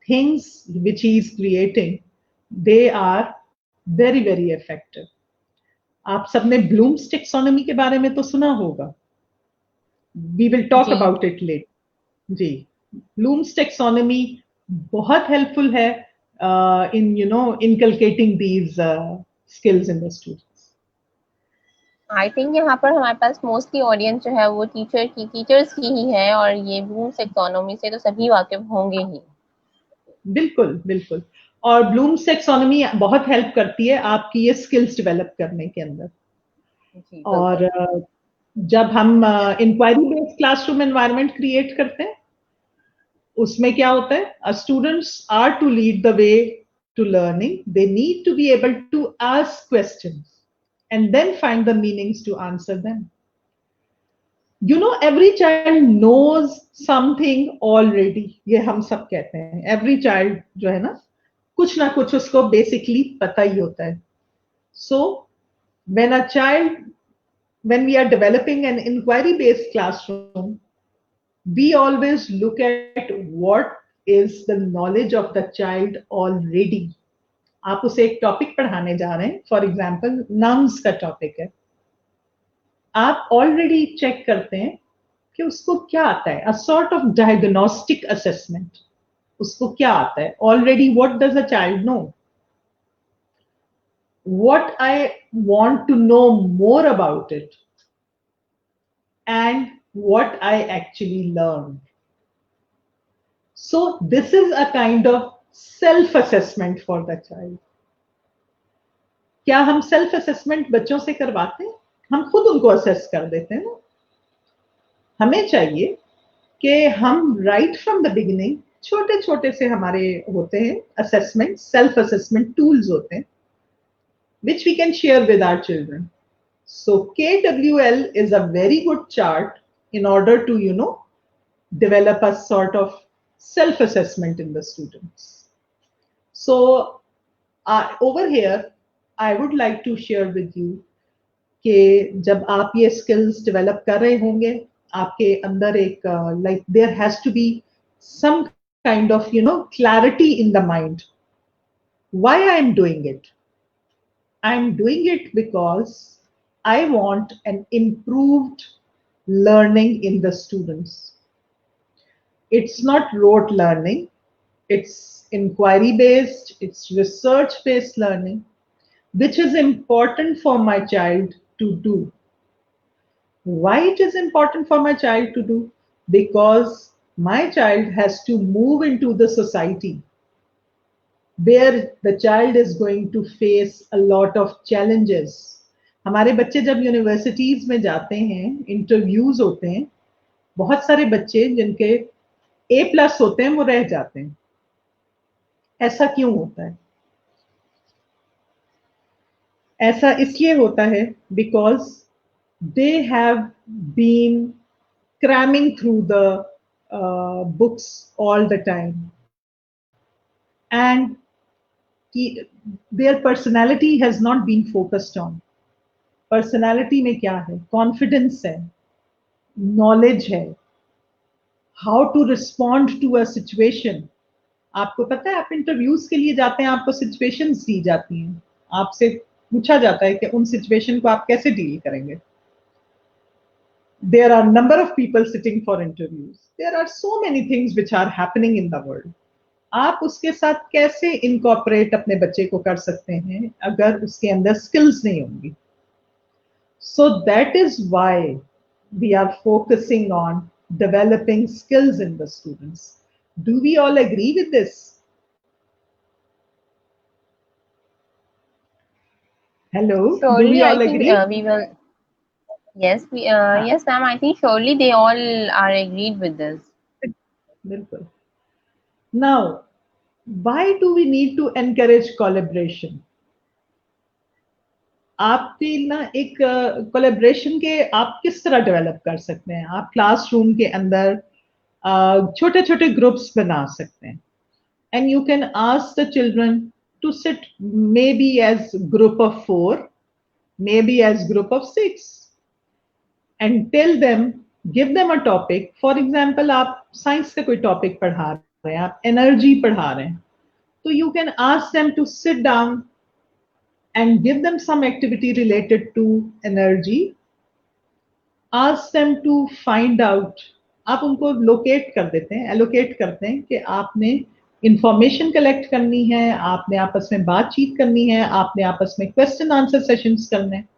Things which he is creating, they are very, very effective. आप सबने blooms taxonomy के बारे में तो सुना होगा. We will talk जी about it late. जी, ब्लूम्स टेक्सोनॉमी बहुत हेल्पफुल है in inculcating these skills in the students. I think यहाँ पर हमारे पास मोस्टली ऑडियंस जो है वो टीचर्स की ही है, और ये ब्लूम्स टैक्सोनॉमी से तो सभी वाकिफ होंगे ही. बिल्कुल बिल्कुल. और ब्लूम्स टेक्सोनॉमी बहुत हेल्प करती है आपकी ये स्किल्स डेवलप करने के अंदर. जी और बिल्कुल. जब हम inquiry based classroom environment create करते हैं, उसमें क्या होता है, students are to lead the way to learning. They need to be able to ask questions and then find the meanings to answer them. Every child knows something already. ये हम सब कहते हैं, एवरी चाइल्ड जो है ना कुछ उसको बेसिकली पता ही होता है. So when a child, when we are developing an inquiry based classroom, we always look at what is the knowledge of the child already. आप उसे एक टॉपिक पढ़ाने जा रहे हैं, फॉर एग्जाम्पल नाउन्स का टॉपिक है. आप ऑलरेडी चेक करते हैं कि उसको क्या आता है, a sort of diagnostic assessment. उसको क्या आता है already, what does a child know. what I want to know more about it and what I actually learned. So this is a kind of self-assessment for the child. क्या हम self assessment बच्चों से करवाते हैं? हम खुद उनको assess कर देते हैं ना. हमें चाहिए कि हम राइट फ्रॉम द बिगिनिंग छोटे छोटे से हमारे होते हैं असेसमेंट, सेल्फ असेसमेंट टूल्स होते हैं which we can share with our children. So KWL is a very good chart in order to develop a sort of self-assessment in the students. So over here I would like to share with you कि जब आप ये skills develop कर रहे होंगे, आपके अंदर एक like there has to be some kind of clarity in the mind. Why I am doing it? I am doing it because I want an improved learning in the students. It's not rote learning, it's inquiry based, it's research based learning, which is important for my child to do. Why it is important for my child to do? Because my child has to move into the society where the child is going to face a lot of challenges. हमारे बच्चे जब universities में जाते हैं, interviews होते हैं, बहुत सारे बच्चे जिनके A+ होते हैं वो रह जाते हैं. ऐसा क्यों होता है? ऐसा इसलिए होता है because they have been cramming through the books all the time, and their personality has not been focused on. Personality में क्या है? कॉन्फिडेंस है, नॉलेज है, how to respond to a situation. आपको पता है, आप इंटरव्यूज के लिए जाते हैं, आपको सिचुएशंस दी जाती हैं, आपसे पूछा जाता है कि उन सिचुएशन को आप कैसे डील करेंगे. There are number of people sitting for interviews. There are so many things which are happening in the world. आप उसके साथ कैसे इनकॉर्पोरेट अपने बच्चे को कर सकते हैं अगर उसके अंदर स्किल्स नहीं होंगी. So that is why we are focusing on developing skills in the students. Do we all agree with this? Hello, do we Surely I all think agree? we will. Yes, yes ma'am, I think surely they all are agreed with this. बिल्कुल. Now, why do we need to encourage collaboration? आपके ना एक collaboration के आप किस तरह develop कर सकते हैं? आप क्लासरूम के अंदर छोटे छोटे ग्रुप्स बना सकते हैं, and you can ask the children to sit maybe as group of 4, maybe as group of 6, and tell them, give them a topic. For example, आप साइंस का कोई टॉपिक पढ़ा रहे हैं, आप एनर्जी पढ़ा रहे हैं, तो you can ask them to sit down and give them some activity related to energy. Ask them to find out, आप उनको लोकेट कर देते हैं, एलोकेट करते हैं कि आपने इंफॉर्मेशन कलेक्ट करनी है, आपने आपस में बातचीत करनी है, आपने आपस में क्वेश्चन आंसर सेशंस करने हैं.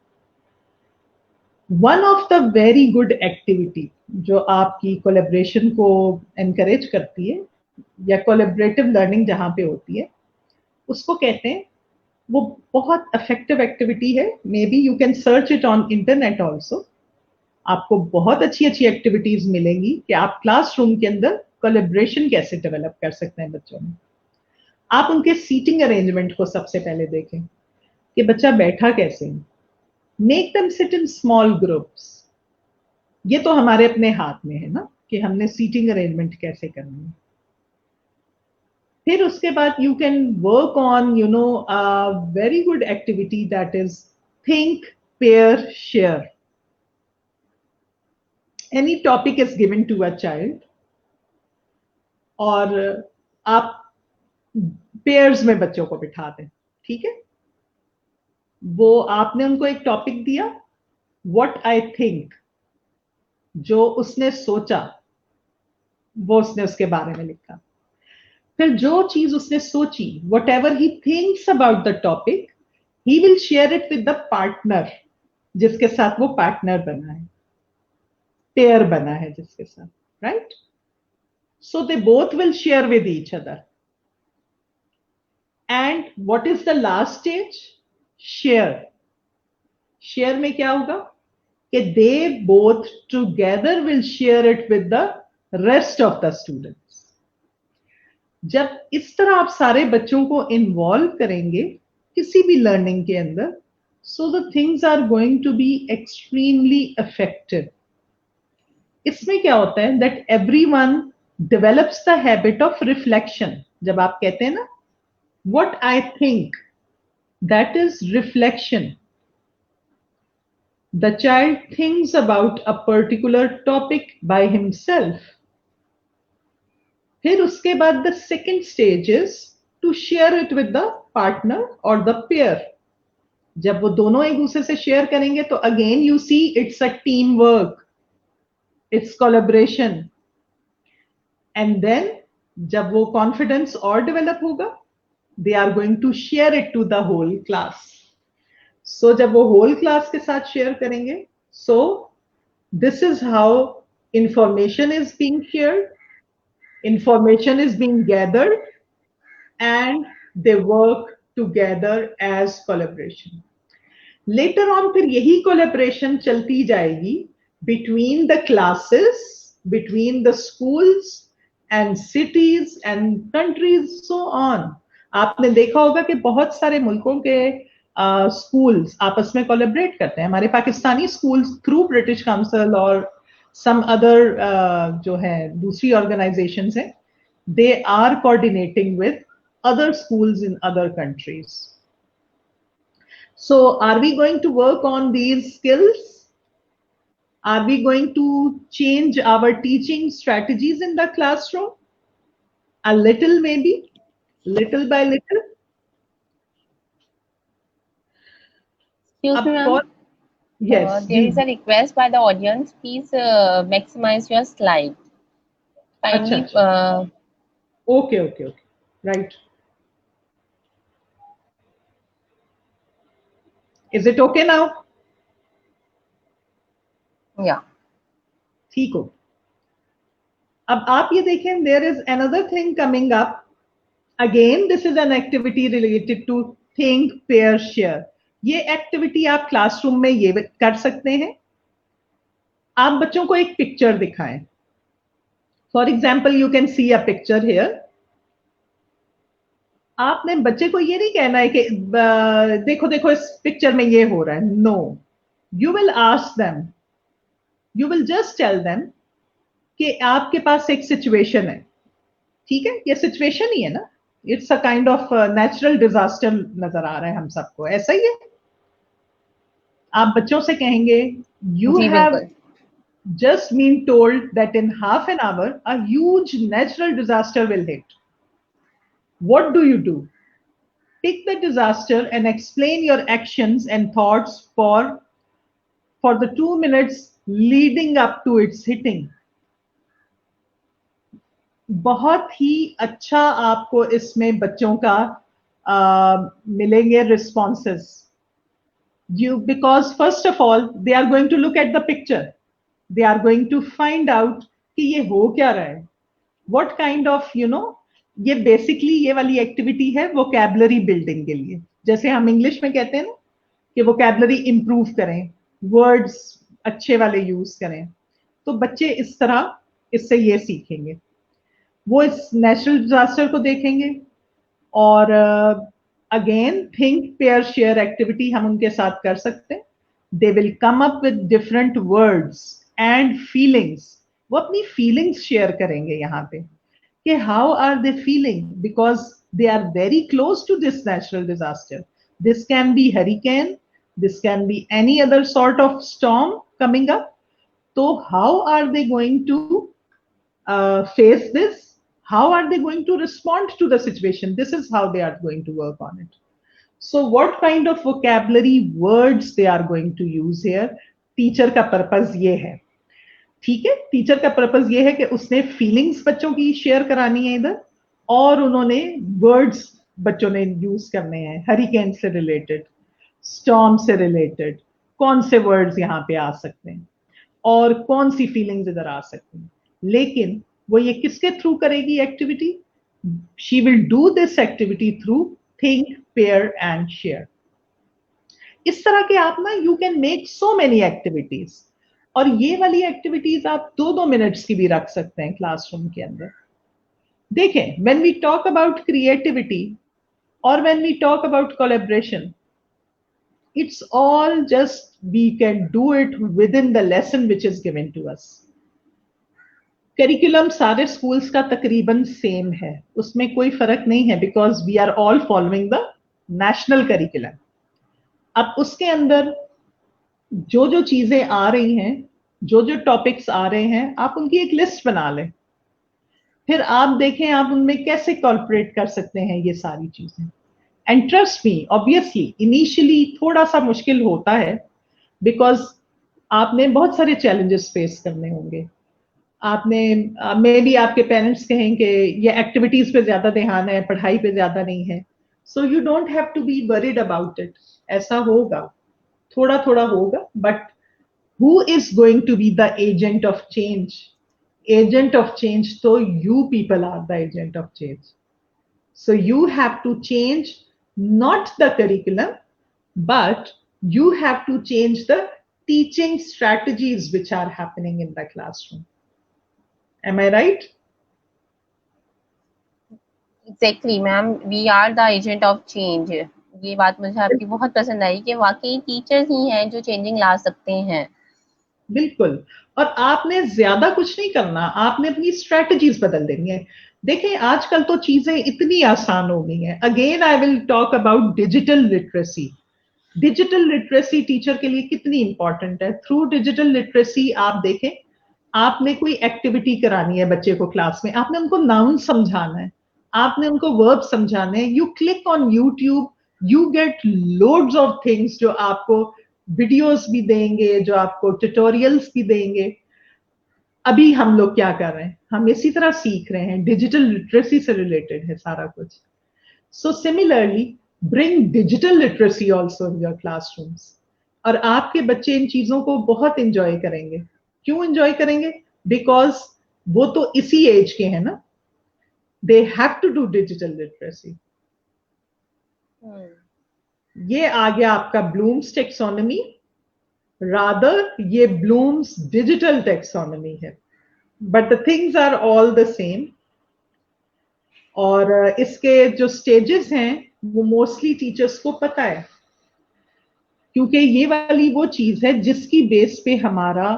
One of the very good activity जो आपकी कोलेब्रेशन को एनकरेज करती है या कोलेबरेटिव लर्निंग जहां पे होती है, उसको कहते हैं, वो बहुत इफेक्टिव एक्टिविटी है. May be you can search it on internet also. आपको बहुत अच्छी अच्छी एक्टिविटीज मिलेंगी कि आप क्लासरूम के अंदर कोलेब्रेशन कैसे डेवलप कर सकते हैं बच्चों में. आप उनके सीटिंग अरेंजमेंट को सबसे पहले देखें कि बच्चा बैठा कैसे है. Make them sit in small groups. ये तो हमारे अपने हाथ में है ना कि हमने सीटिंग अरेंजमेंट कैसे करनी है. फिर उसके बाद you can work on very good activity that is think pair share. Any topic is given to a child और आप पेयर्स में बच्चों को बिठा दें. ठीक है, वो आपने उनको एक टॉपिक दिया, व्हाट आई थिंक, जो उसने सोचा वो उसने उसके बारे में लिखा. फिर जो चीज उसने सोची, whatever he thinks about the topic, he will share it with the partner जिसके साथ वो पार्टनर बना है, पेयर बना है जिसके साथ, right. So they both will share with each other. And what is the last stage? Share. Share में क्या होगा कि they both together will share it with the rest of the students. जब इस तरह आप सारे बच्चों को इन्वॉल्व करेंगे किसी भी लर्निंग के अंदर, so the things are going to be extremely effective. इसमें क्या होता है that everyone develops the habit of reflection. जब आप कहते हैं ना what I think, that is reflection. The child thinks about a particular topic by himself. फिर उसके बाद the second stage is to share it with the partner और the pair. जब वो दोनों एक दूसरे से शेयर करेंगे तो again you see it's a team work, it's collaboration. And then जब वो कॉन्फिडेंस और डेवलप होगा, they are going to share it to the whole class. So जब वो होल क्लास के साथ शेयर करेंगे, so this is how information is being shared, information is being gathered, and they work together as collaboration. Later on फिर यही collaboration चलती जाएगी between the classes, between the schools and cities and countries, so on. आपने देखा होगा कि बहुत सारे मुल्कों के schools आपस में collaborate करते हैं. हमारे Pakistani schools through British Council और some other जो है दूसरी organizations हैं, they are coordinating with other schools in other countries. So are we going to work on these skills? Are we going to change our teaching strategies in the classroom? A little, maybe, little by little. Excuse me, ma'am. Yes. There is a request by the audience. Please maximize your slide. Kindly. Okay. Right. Is it okay now? Yeah. ठीक हो. अब आप ये देखें, there is another thing coming up. Again, this is an activity related to think, pair, share. ये activity आप classroom में ये कर सकते हैं. आप बच्चों को एक पिक्चर दिखाएं. For example you can see a picture here. आपने बच्चे को ये नहीं कहना है कि देखो देखो इस पिक्चर में ये हो रहा है. No, you will ask them, you will just tell them कि आपके पास एक सिचुएशन है. ठीक है, ये सिचुएशन ही है ना, it's a kind of natural disaster नजर आ रहा है हम सबको, ऐसा ही है. आप बच्चों से कहेंगे you have just been told that in half an hour a huge natural disaster will hit. What do you do? take the disaster and explain your actions and thoughts for the 2 minutes leading up to its hitting. बहुत ही अच्छा आपको इसमें बच्चों का मिलेंगे responses. Because first of all they are going to look at the picture, they are going to find out कि ये हो क्या रहा है, what kind of ये बेसिकली ये वाली एक्टिविटी है वोकैबुलरी बिल्डिंग के लिए. जैसे हम इंग्लिश में कहते हैं ना कि वोकैबुलरी इंप्रूव करें, वर्ड्स अच्छे वाले यूज करें, तो बच्चे इस तरह इससे ये सीखेंगे. वो इस नेचुरल डिजास्टर को देखेंगे और again think pair share activity हम उनके साथ कर सकते हैं. They will come up with different words and feelings. वो अपनी फीलिंग्स शेयर करेंगे यहाँ पे कि how are they feeling, because they are very close to this natural disaster. This can be hurricane, this can be any other sort of storm coming up. तो how are they going to face this? How are they going to respond to the situation? This is how they are going to work on it. So what kind of vocabulary words they are going to use here? Teacher का purpose ये है. ठीक है, teacher का purpose ये है कि उसने फीलिंग्स बच्चों की शेयर करानी है इधर, और उन्होंने वर्ड्स बच्चों ने यूज करने हैं हरिकेन से रिलेटेड, स्टॉर्म से रिलेटेड, कौन से वर्ड्स यहाँ पे आ सकते हैं और कौन सी फीलिंग्स इधर आ सकती हैं. लेकिन वो ये किसके थ्रू करेगी activity? She will do this activity through think pair and share. इस तरह के आप ना you can make so many activities, और ये वाली एक्टिविटीज आप 2-2 मिनट्स की भी रख सकते हैं क्लासरूम के अंदर. देखें, when we talk about creativity और when we talk about collaboration, it's all just we can do it within the lesson which is given to us. Curriculum सारे स्कूल्स का तकरीबन सेम है, उसमें कोई फर्क नहीं है, because we are all following the national curriculum. अब उसके अंदर जो जो चीजें आ रही हैं, जो जो टॉपिक्स आ रहे हैं, आप उनकी एक लिस्ट बना लें, फिर आप देखें आप उनमें कैसे कॉर्पोरेट कर सकते हैं ये सारी चीजें. And trust me, obviously initially थोड़ा सा मुश्किल होता है, बिकॉज आपने बहुत सारे चैलेंजेस फेस करने होंगे. आपने मे बी आपके पेरेंट्स कहें कि ये एक्टिविटीज पे ज्यादा ध्यान है, पढ़ाई पे ज्यादा नहीं है. So you don't have to be worried about it. ऐसा होगा, थोड़ा थोड़ा होगा, but who is going to be the agent of change? Agent of change तो you people are the agent of change. So you have to change not the curriculum, but you have to change the teaching strategies which are happening in the classroom. Am I right? Exactly, ma'am. We are the agent of change. ये बात मुझे आपकी बहुत पसंद आई कि वाकई teachers ही हैं जो चेंजिंग ला सकते हैं. बिल्कुल. और आपने ज्यादा कुछ नहीं करना, आपने अपनी स्ट्रेटजीज बदल देनी है. देखें, आजकल तो चीजें इतनी आसान हो गई हैं. Again I will talk about digital literacy. Digital literacy teacher के लिए कितनी इंपॉर्टेंट है. थ्रू डिजिटल लिटरेसी आप देखें, आपने कोई एक्टिविटी करानी है बच्चे को क्लास में, आपने उनको नाउन समझाना है, आपने उनको वर्ब समझाने हैं. You click on YouTube, you get loads of things जो आपको वीडियोस भी देंगे, जो आपको ट्यूटोरियल्स भी देंगे. अभी हम लोग क्या कर रहे हैं, हम इसी तरह सीख रहे हैं, डिजिटल लिटरेसी से रिलेटेड है सारा कुछ. So similarly bring digital literacy also in your classrooms, और आपके बच्चे इन चीजों को बहुत एंजॉय करेंगे. क्यों एंजॉय करेंगे? बिकॉज वो तो इसी एज के हैं ना. They have to do digital literacy. ये आ गया आपका ब्लूम्स टेक्सोनॉमी, रादर ये ब्लूम्स डिजिटल टेक्सोनॉमी है, but the things are all the same. और इसके जो स्टेजेस हैं वो मोस्टली टीचर्स को पता है, क्योंकि ये वाली वो चीज है जिसकी बेस पे हमारा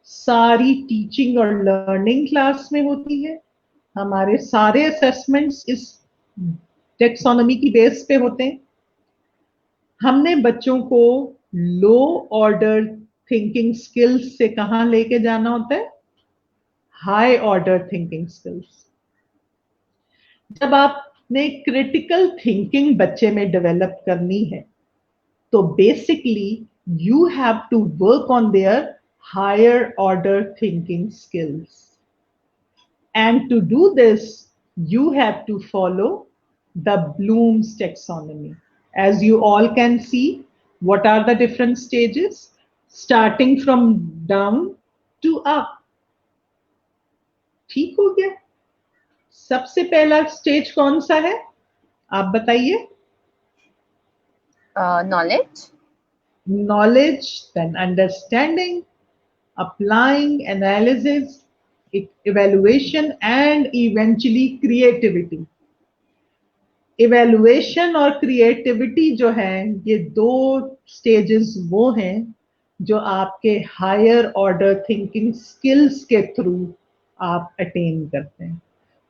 सारी टीचिंग और लर्निंग क्लास में होती है. हमारे सारे असेसमेंट्स इस टेक्सोनॉमी की बेस पे होते हैं. हमने बच्चों को लो ऑर्डर थिंकिंग स्किल्स से कहां लेके जाना होता है? High order thinking skills. जब आप ने क्रिटिकल थिंकिंग बच्चे में डेवलप करनी है, तो basically you have to work on their higher order thinking skills. And to do this, you have to follow the Bloom's taxonomy. As you all can see, what are the different stages? Starting from down to up. ठीक हो गया? सबसे पहला stage कौन सा है? आप बताइए. Knowledge. Knowledge, then understanding, applying, analysis, evaluation, and eventually creativity. Evaluation और क्रिएटिविटी जो है, ये दो स्टेजेस वो हैं जो आपके हायर ऑर्डर थिंकिंग स्किल्स के थ्रू आप अटेन करते हैं.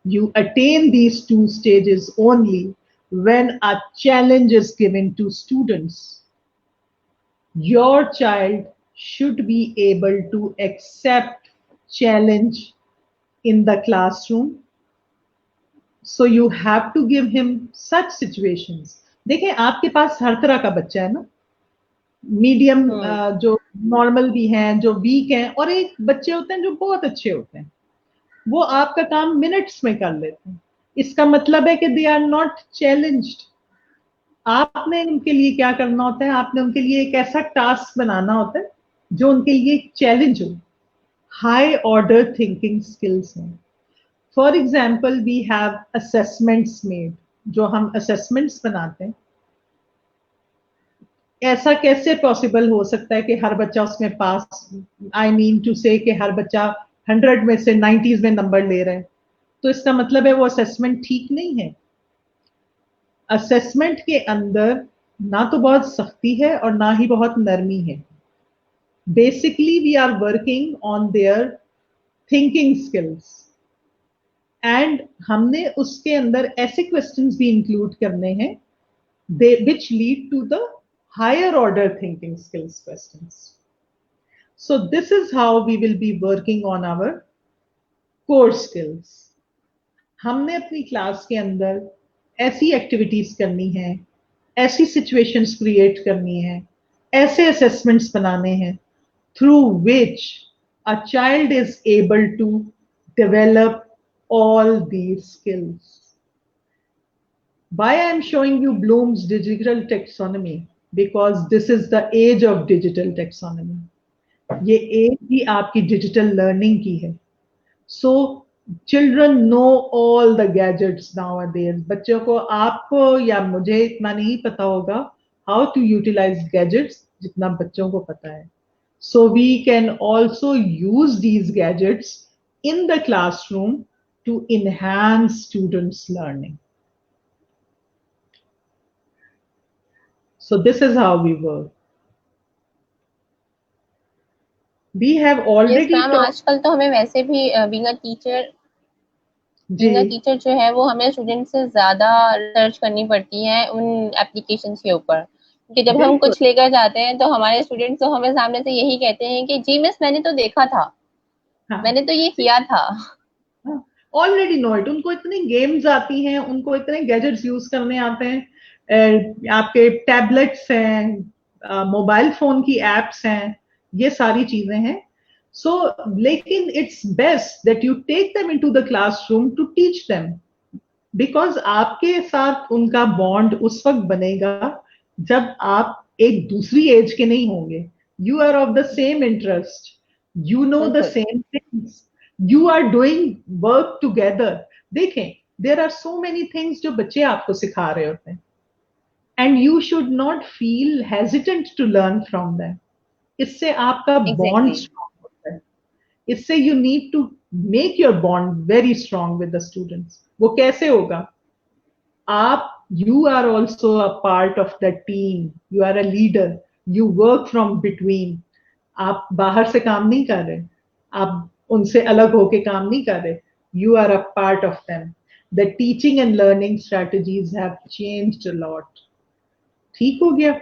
You attain these two stages only when a challenge is given to students. Your child should be able to accept challenge in the classroom. So you have to give him such situations. देखें, आपके पास हर तरह का बच्चा है ना, medium जो normal भी हैं, जो वीक हैं, और एक बच्चे होते हैं जो बहुत अच्छे होते हैं, वो आपका काम मिनट्स में कर लेते हैं. इसका मतलब है कि दे आर नॉट चैलेंज्ड. आपने उनके लिए क्या करना होता है? आपने उनके लिए एक ऐसा टास्क बनाना होता है जो उनके लिए एक चैलेंज हो. हाई ऑर्डर थिंकिंग स्किल्स हैं. For example, we have assessments made. जो हम असेसमेंट्स बनाते हैं, ऐसा कैसे पॉसिबल हो सकता है कि हर बच्चा उसमें पास, आई मीन टू से कि हर बच्चा 100 में से 90s में नंबर ले रहे हैं? तो इसका मतलब है वो असेसमेंट ठीक नहीं है. असेसमेंट के अंदर ना तो बहुत सख्ती है और ना ही बहुत नरमी है. Basically we are working on their thinking skills, and हमने उसके अंदर ऐसे क्वेश्चंस भी इंक्लूड करने हैं which lead to the higher order thinking skills questions. So this is how we will be working on our core skills. हमने अपनी class के अंदर ऐसी एक्टिविटीज करनी है, ऐसी सिचुएशंस क्रिएट करनी है, ऐसे असेसमेंट्स बनाने हैं through which a child is able to develop all these skills. Why I am showing you Bloom's digital taxonomy? Because this is the age of digital taxonomy. ये as भी आपकी digital learning की है. So children know all the gadgets nowadays. बच्चों को, आपको या मुझे इतना नहीं पता होगा how to utilize gadgets जितना बच्चों को पता है. So we can also use these gadgets in the classroom to enhance students' learning. So this is how we work. We have already yes, आजकल तो हमें वैसे भी being a teacher जो है वो हमें स्टूडेंट से ज्यादा रिसर्च करनी पड़ती है उन एप्लीकेशंस के ऊपर, क्योंकि जब हम कुछ लेकर जाते हैं तो हमारे स्टूडेंट्स तो हमें सामने से यही कहते हैं कि जी मिस मैंने तो देखा था, मैंने तो ये किया था. Already know it. उनको इतनी गेम्स आती हैं, उनको इतने गैजेट्स यूज करने आते हैं, आपके टैबलेट्स हैं, मोबाइल फोन की एप्स हैं, ये सारी चीजें हैं. सो लेकिन it's best that you take them into the classroom to teach them, because आपके साथ उनका बॉन्ड उस वक्त बनेगा जब आप एक दूसरी एज के नहीं होंगे. You are of the same interest, you know the same things, you are doing work together. देखें, there are so many things जो बच्चे आपको सिखा रहे होते हैं, and you should not feel hesitant to learn from them. इससे आपका bond strong होता है. इससे you need to make your bond very strong with the students. वो कैसे होगा? आप, you are also a part of the team. You are a leader. You work from between. आप बाहर से काम नहीं कर रहे, आप उनसे अलग होके काम नहीं कर रहे. You are a part of them. The teaching and learning strategies have changed a lot. ठीक हो गया?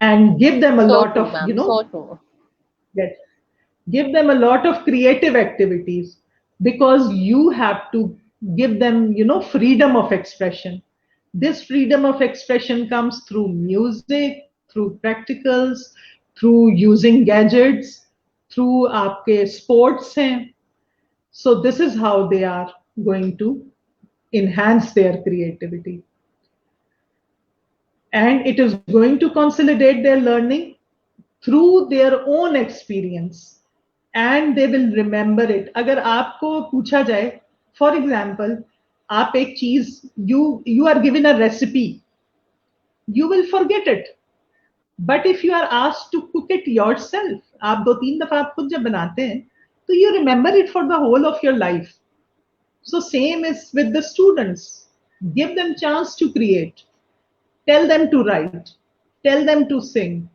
And give them a lot of, you know, give them a lot of creative activities, because you have to give them, freedom of expression. This freedom of expression comes through music, through practicals, through using gadgets, through आपके sports हैं. So this is how they are going to enhance their creativity. And it is going to consolidate their learning through their own experience, and they will remember it. अगर आपको पूछा जाए, for example, आप एक चीज, you are given a recipe, you will forget it. But if you are asked to cook it yourself, आप 2-3 दफा आप खुद जब बनाते हैं, तो you remember it for the whole of your life. So same is with the students. Give them chance to create. Tell them to write. Tell them to sing.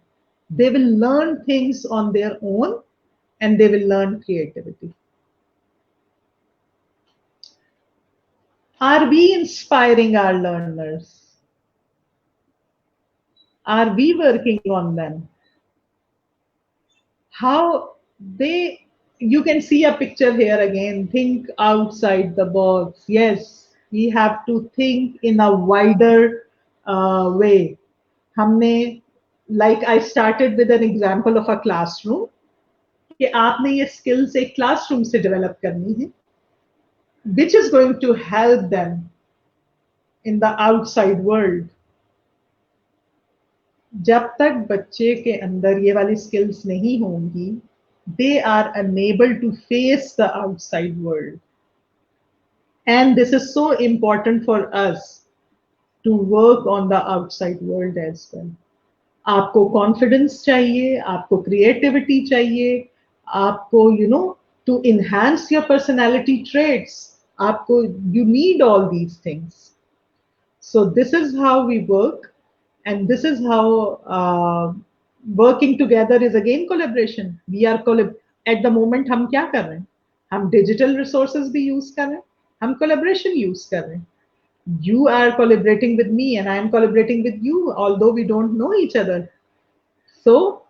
They will learn things on their own, and they will learn creativity. Are we inspiring our learners? Are we working on them? How they, you can see a picture here again. Think outside the box. Yes, we have to think in a wider way. हमने, like I started with an example of a classroom, कि आपने ये skills एक classroom से develop करनी है, which is going to help them in the outside world. जब तक बच्चे के अंदर ये वाली skills नहीं होंगी, they are unable to face the outside world. And this is so important for us to work on the outside world as well. आपको confidence चाहिए, आपको creativity चाहिए, आपको, to enhance your personality traits, आपको, you need all these things. So this is how we work, and this is how working together is again collaboration. We are at the moment हम क्या कर रहे हैं? हम digital resources भी use कर रहे हैं, हम collaboration use कर रहे हैं. You are collaborating with me and I am collaborating with you, although we don't know each other. So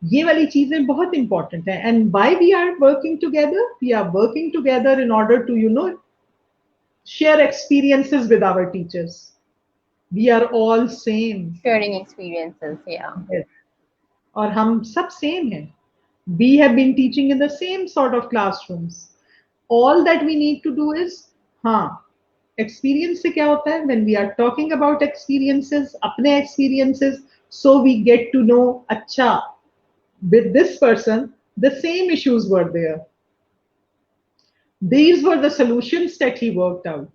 ये वाली चीजें बहुत important है. And why we are working together? We are working together in order to, share experiences with our teachers. We are all same. Sharing experiences, yeah. Yes. और हम सब same हैं. We have been teaching in the same sort of classrooms. All that we need to do is, हाँ, experience से क्या होता है? When we are talking about experiences, अपने experiences, so we get to know, अच्छा, with this person, the same issues were there. These were the solutions that he worked out.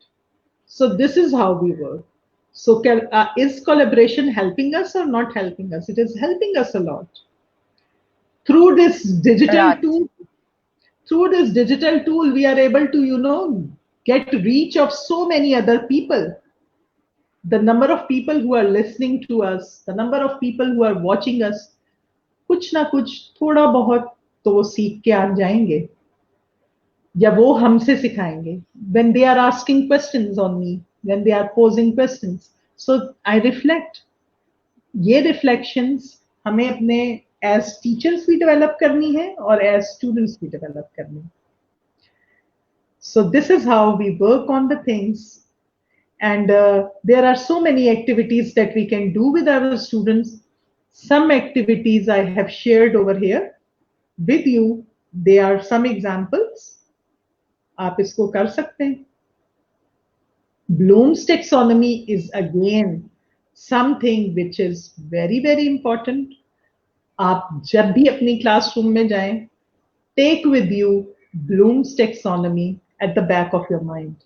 So this is how we work. So is collaboration helping us or not helping us? It is helping us a lot. Through this digital tool, we are able to, get reach of so many other people. The number of people who are listening to us, the number of people who are watching us, कुछ ना कुछ थोड़ा बहुत तो वो सीख के आ जाएंगे, या वो हमसे सिखाएंगे. When they are asking questions on me, when they are posing questions, so I reflect. ये reflections हमें अपने as teachers भी develop करनी है और as students भी develop करनी है. So this is how we work on the things, and there are so many activities that we can do with our students. Some activities I have shared over here with you. They are some examples. आप इसको कर सकते हैं. Bloom's taxonomy is again something which is very, very important. आप जब भी अपनी classroom में जाएं, take with you Bloom's taxonomy at the back of your mind.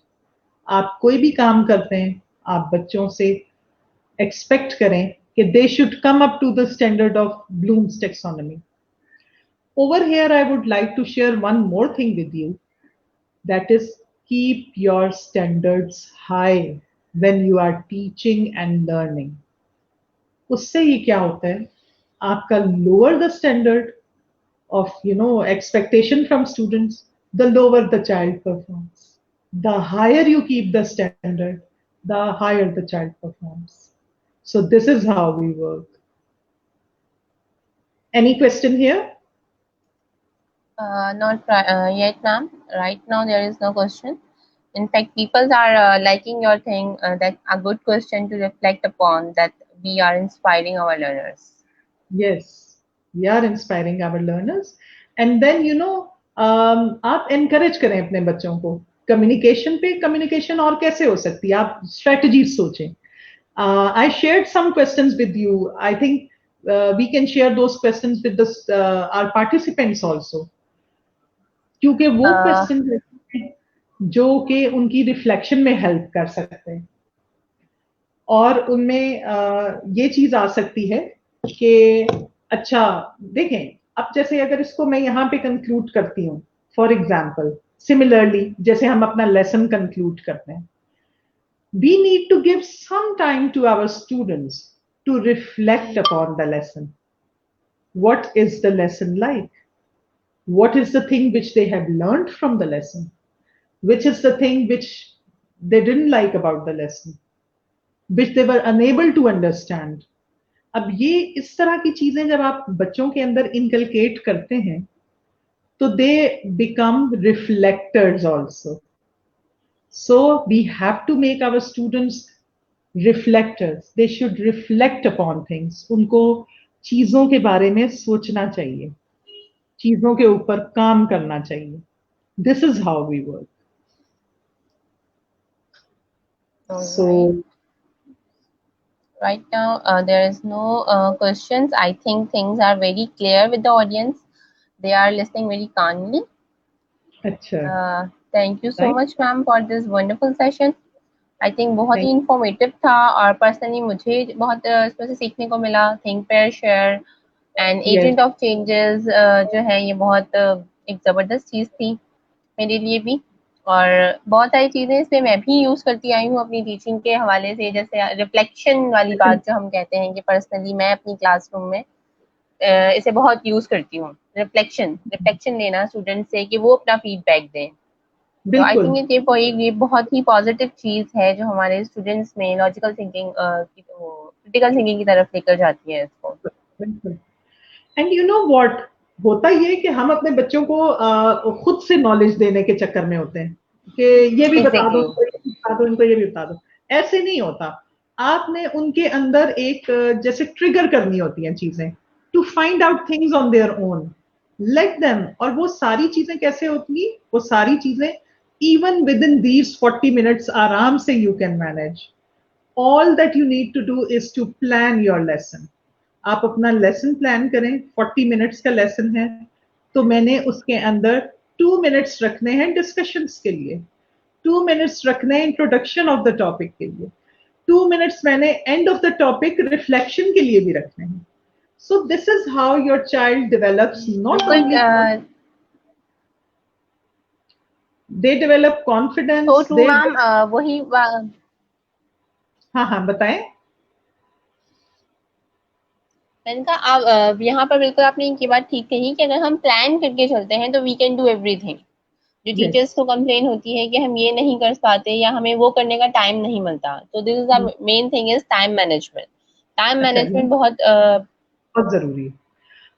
आप कोई भी काम करते हैं, आप बच्चों से expect करें कि they should come up to the standard of Bloom's taxonomy. Over here, I would like to share one more thing with you. That is, keep your standards high when you are teaching and learning. उससे ये क्या होता है? आपका lower the standard of, expectation from students, the lower the child performs. The higher you keep the standard, the higher the child performs. So this is how we work. Any question here? Not yet, ma'am. Right now, there is no question. In fact, people are liking your thing. That a good question to reflect upon. That we are inspiring our learners. Yes, we are inspiring our learners. And then, आप encourage करें अपने बच्चों को communication पे. Communication और कैसे हो सकती है, आप strategies सोचें. I shared some questions with you. I think we can share those questions with our participants also. क्योंकि वो क्वेश्चन जो कि उनकी रिफ्लेक्शन में हेल्प कर सकते हैं, और उनमें ये चीज आ सकती है कि अच्छा देखें, अब जैसे अगर इसको मैं यहाँ पे कंक्लूड करती हूँ, फॉर एग्जाम्पल सिमिलरली जैसे हम अपना लेसन कंक्लूड करते हैं, we need to give some time to our students to reflect upon the lesson. What is the lesson like? What is the thing which they have learned from the lesson? Which is the thing which they didn't like about the lesson? Which they were unable to understand? अब ये इस तरह की चीजें जब आप बच्चों के अंदर इनकलकेट करते हैं, तो they become reflectors also. So we have to make our students reflectors. They should reflect upon things. उनको चीजों के बारे में सोचना चाहिए, चीजों के ऊपर काम करना चाहिए. This is how we work. So right now there is no questions. I think things are very clear with the audience. They are listening very calmly. अच्छा. Thank you so much ma'am for this wonderful session. I think बहुत ही informative था, और personally मुझे बहुत इसमें से सीखने को मिला. Think, pair, share and agent of changes जो है ये बहुत एक ज़बरदस्त चीज़ थी मेरे लिए भी, और बहुत सारी चीज़ें इसमें मैं भी यूज़ करती आई हूँ अपनी टीचिंग के हवाले से. जैसे रिफ्लेक्शन वाली बात जो हम कहते हैं कि पर्सनली मैं अपनी क्लासरूम में इसे बहुत यूज़ करती हूँ. रिफ्लेक्शन लेना स्टूडेंट से कि वो अपना फीडबैक दें. तो आई थिंक ये बहुत ही पॉजिटिव चीज़ है जो हमारे स्टूडेंट्स में लॉजिकल थिंकिंग क्रिटिकल थिंकिंग की तरफ लेकर जाती है इसको. एंड यू नो व्हाट होता ये कि हम अपने बच्चों को खुद से नॉलेज देने के चक्कर में होते हैं कि ये भी बता दो, इनको ये भी बता दो. ऐसे नहीं होता. आपने उनके अंदर एक जैसे ट्रिगर करनी होती हैं चीजें, to find out things on their own. Let them. और वो सारी चीजें कैसे होती, वो सारी चीजें even within these 40 minutes आराम से you can manage. All that you need to do is to plan your lesson. आप अपना लेसन प्लान करें. 40 मिनट्स का लेसन है तो मैंने उसके अंदर 2 मिनट्स रखने हैं डिस्कशंस के लिए, 2 मिनट्स रखने हैं इंट्रोडक्शन ऑफ द टॉपिक के लिए, 2 मिनट्स मैंने end of the topic reflection के लिए भी रखने हैं. सो this is how your child develops. Not only they develop confidence. So true ma'am. वही हाँ बताएं. मैंने कहा आप यहाँ पर बिल्कुल आपने ये बात ठीक कही कि अगर हम प्लान करके चलते हैं तो वी कैन डू एवरीथिंग. जो टीचर्स को कंप्लेन होती है कि हम ये नहीं कर पाते या हमें वो करने का टाइम नहीं मिलता, तो this is the main thing is time management. Time management बहुत जरूरी है.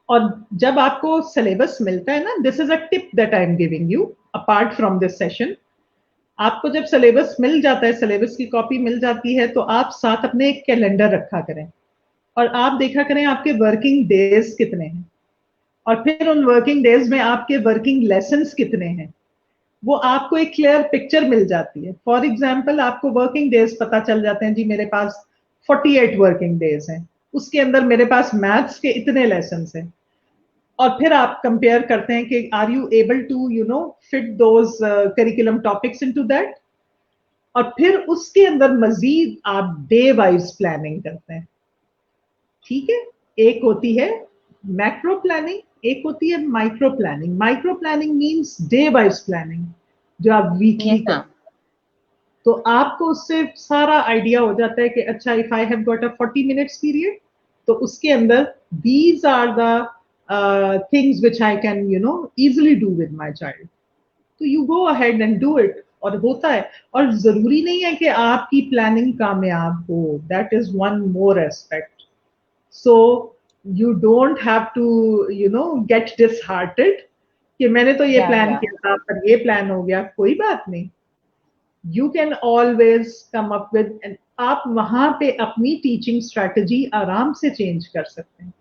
और जब आपको सिलेबस मिलता है ना, this is a tip that I am giving you apart from this session. आपको जब सिलेबस मिल जाता है, सिलेबस की कॉपी मिल जाती है, तो आप साथ अपने एक कैलेंडर रखा करें और आप देखा करें आपके वर्किंग डेज कितने हैं, और फिर उन वर्किंग डेज में आपके वर्किंग लेसन्स कितने हैं. वो आपको एक क्लियर पिक्चर मिल जाती है. फॉर एग्जाम्पल आपको वर्किंग डेज पता चल जाते हैं, जी मेरे पास 48 वर्किंग डेज हैं, उसके अंदर मेरे पास मैथ्स के इतने लेसन हैं. और फिर आप कंपेयर करते हैं कि are you able to fit those curriculum topics into that. और फिर उसके अंदर मजीद आप डे वाइज प्लानिंग करते हैं. ठीक है. एक होती है मैक्रो प्लानिंग, एक होती है micro planning. Micro planning means day wise planning जो आप वीकली करते हैं. तो आपको उससे सारा आइडिया हो जाता है कि अच्छा if I have got a 40 minutes period, तो उसके अंदर these are the things which I can easily do with my child. तो you go ahead and do it. और होता है. और जरूरी नहीं है कि आपकी प्लानिंग कामयाब हो. That is one more aspect. So you don't have to get disheartened कि मैंने तो ये प्लान किया था पर ये प्लान हो गया. कोई बात नहीं. You can always come up with, and आप वहां पे अपनी teaching strategy आराम से change कर सकते हैं.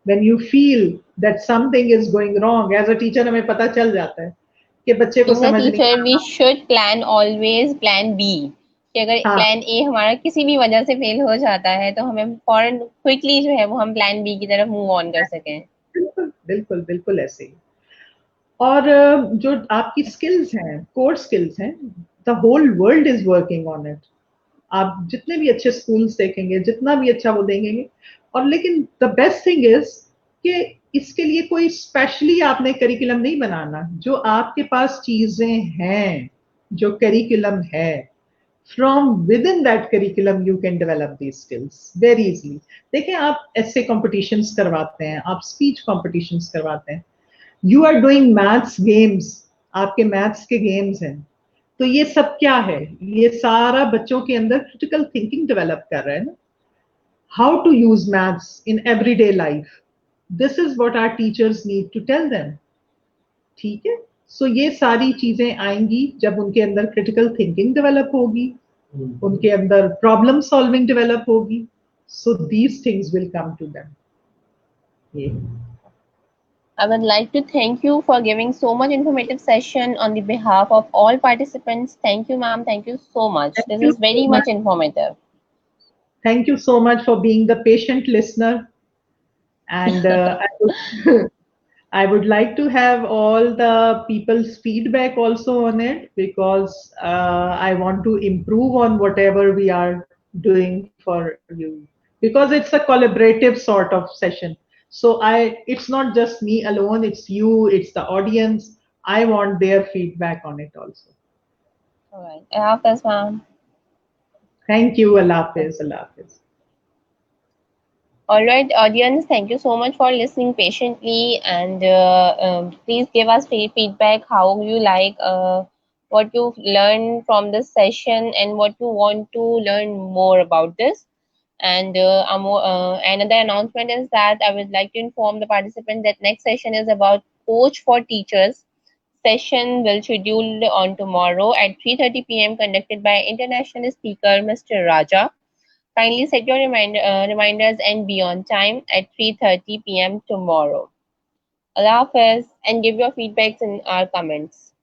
When you feel that something is going wrong, as a teacher हमें पता चल जाता है कि बच्चे को Being a समझ नहीं teacher, आ we रहा. should plan always plan B. कि अगर हाँ, प्लान ए हमारा किसी भी वजह से फेल हो जाता है तो हमें फौरन क्विकली जो है वो हम प्लान बी की तरफ मूव ऑन कर सकें. बिल्कुल बिल्कुल बिल्कुल ऐसे ही. और जो आपकी स्किल्स हैं, कोर स्किल्स हैं, the whole world is working on it. आप जितने भी अच्छे स्कूल्स देखेंगे, जितना भी अच्छा वो देखेंगे, और लेकिन द बेस्ट थिंग इज कि इसके लिए कोई स्पेशली आपने करिकुलम नहीं बनाना. जो आपके पास चीजें हैं, जो करिकुलम है, from with in that curriculum you can develop the skills very easily. देखिए, आप ऐसे कॉम्पिटिशन्स करवाते हैं, आप स्पीच कॉम्पिटिशन्स करवाते हैं, you are doing maths games, आपके मैथ्स के गेम्स हैं, तो ये सब क्या है? ये सारा बच्चों के अंदर क्रिटिकल थिंकिंग डेवलप कर रहा है ना. How to use maths in everyday life, this is what our teachers need to tell them. ठीक है. सो ये सारी चीजें आएंगी जब उनके अंदर क्रिटिकल थिंकिंग डेवलप होगी, उनके अंदर प्रॉब्लम सॉल्विंग डेवलप होगी. So these things will come to them. ये I would like to thank you for giving so much informative session on the behalf of all participants. Thank you, ma'am. Thank you so much. Thank This you is so very much. much informative. Thank you so much for being the patient listener. And I would like to have all the people's feedback also on it, because I want to improve on whatever we are doing for you, because it's a collaborative sort of session. So it's not just me alone, it's you, it's the audience. I want their feedback on it also. All right. Allah Hafiz, ma'am. Thank you. Allah Hafiz. Allah Hafiz. All right, audience, thank you so much for listening patiently, and please give us feedback how you like what you've learned from this session and what you want to learn more about this. And another announcement is that I would like to inform the participants that next session is about coach for teachers. Session will scheduled on tomorrow at 3:30 p.m. conducted by international speaker Mr. Raja. Kindly set your reminders and be on time at 3:30 p.m. tomorrow. Allah Hafiz, and give your feedbacks in our comments.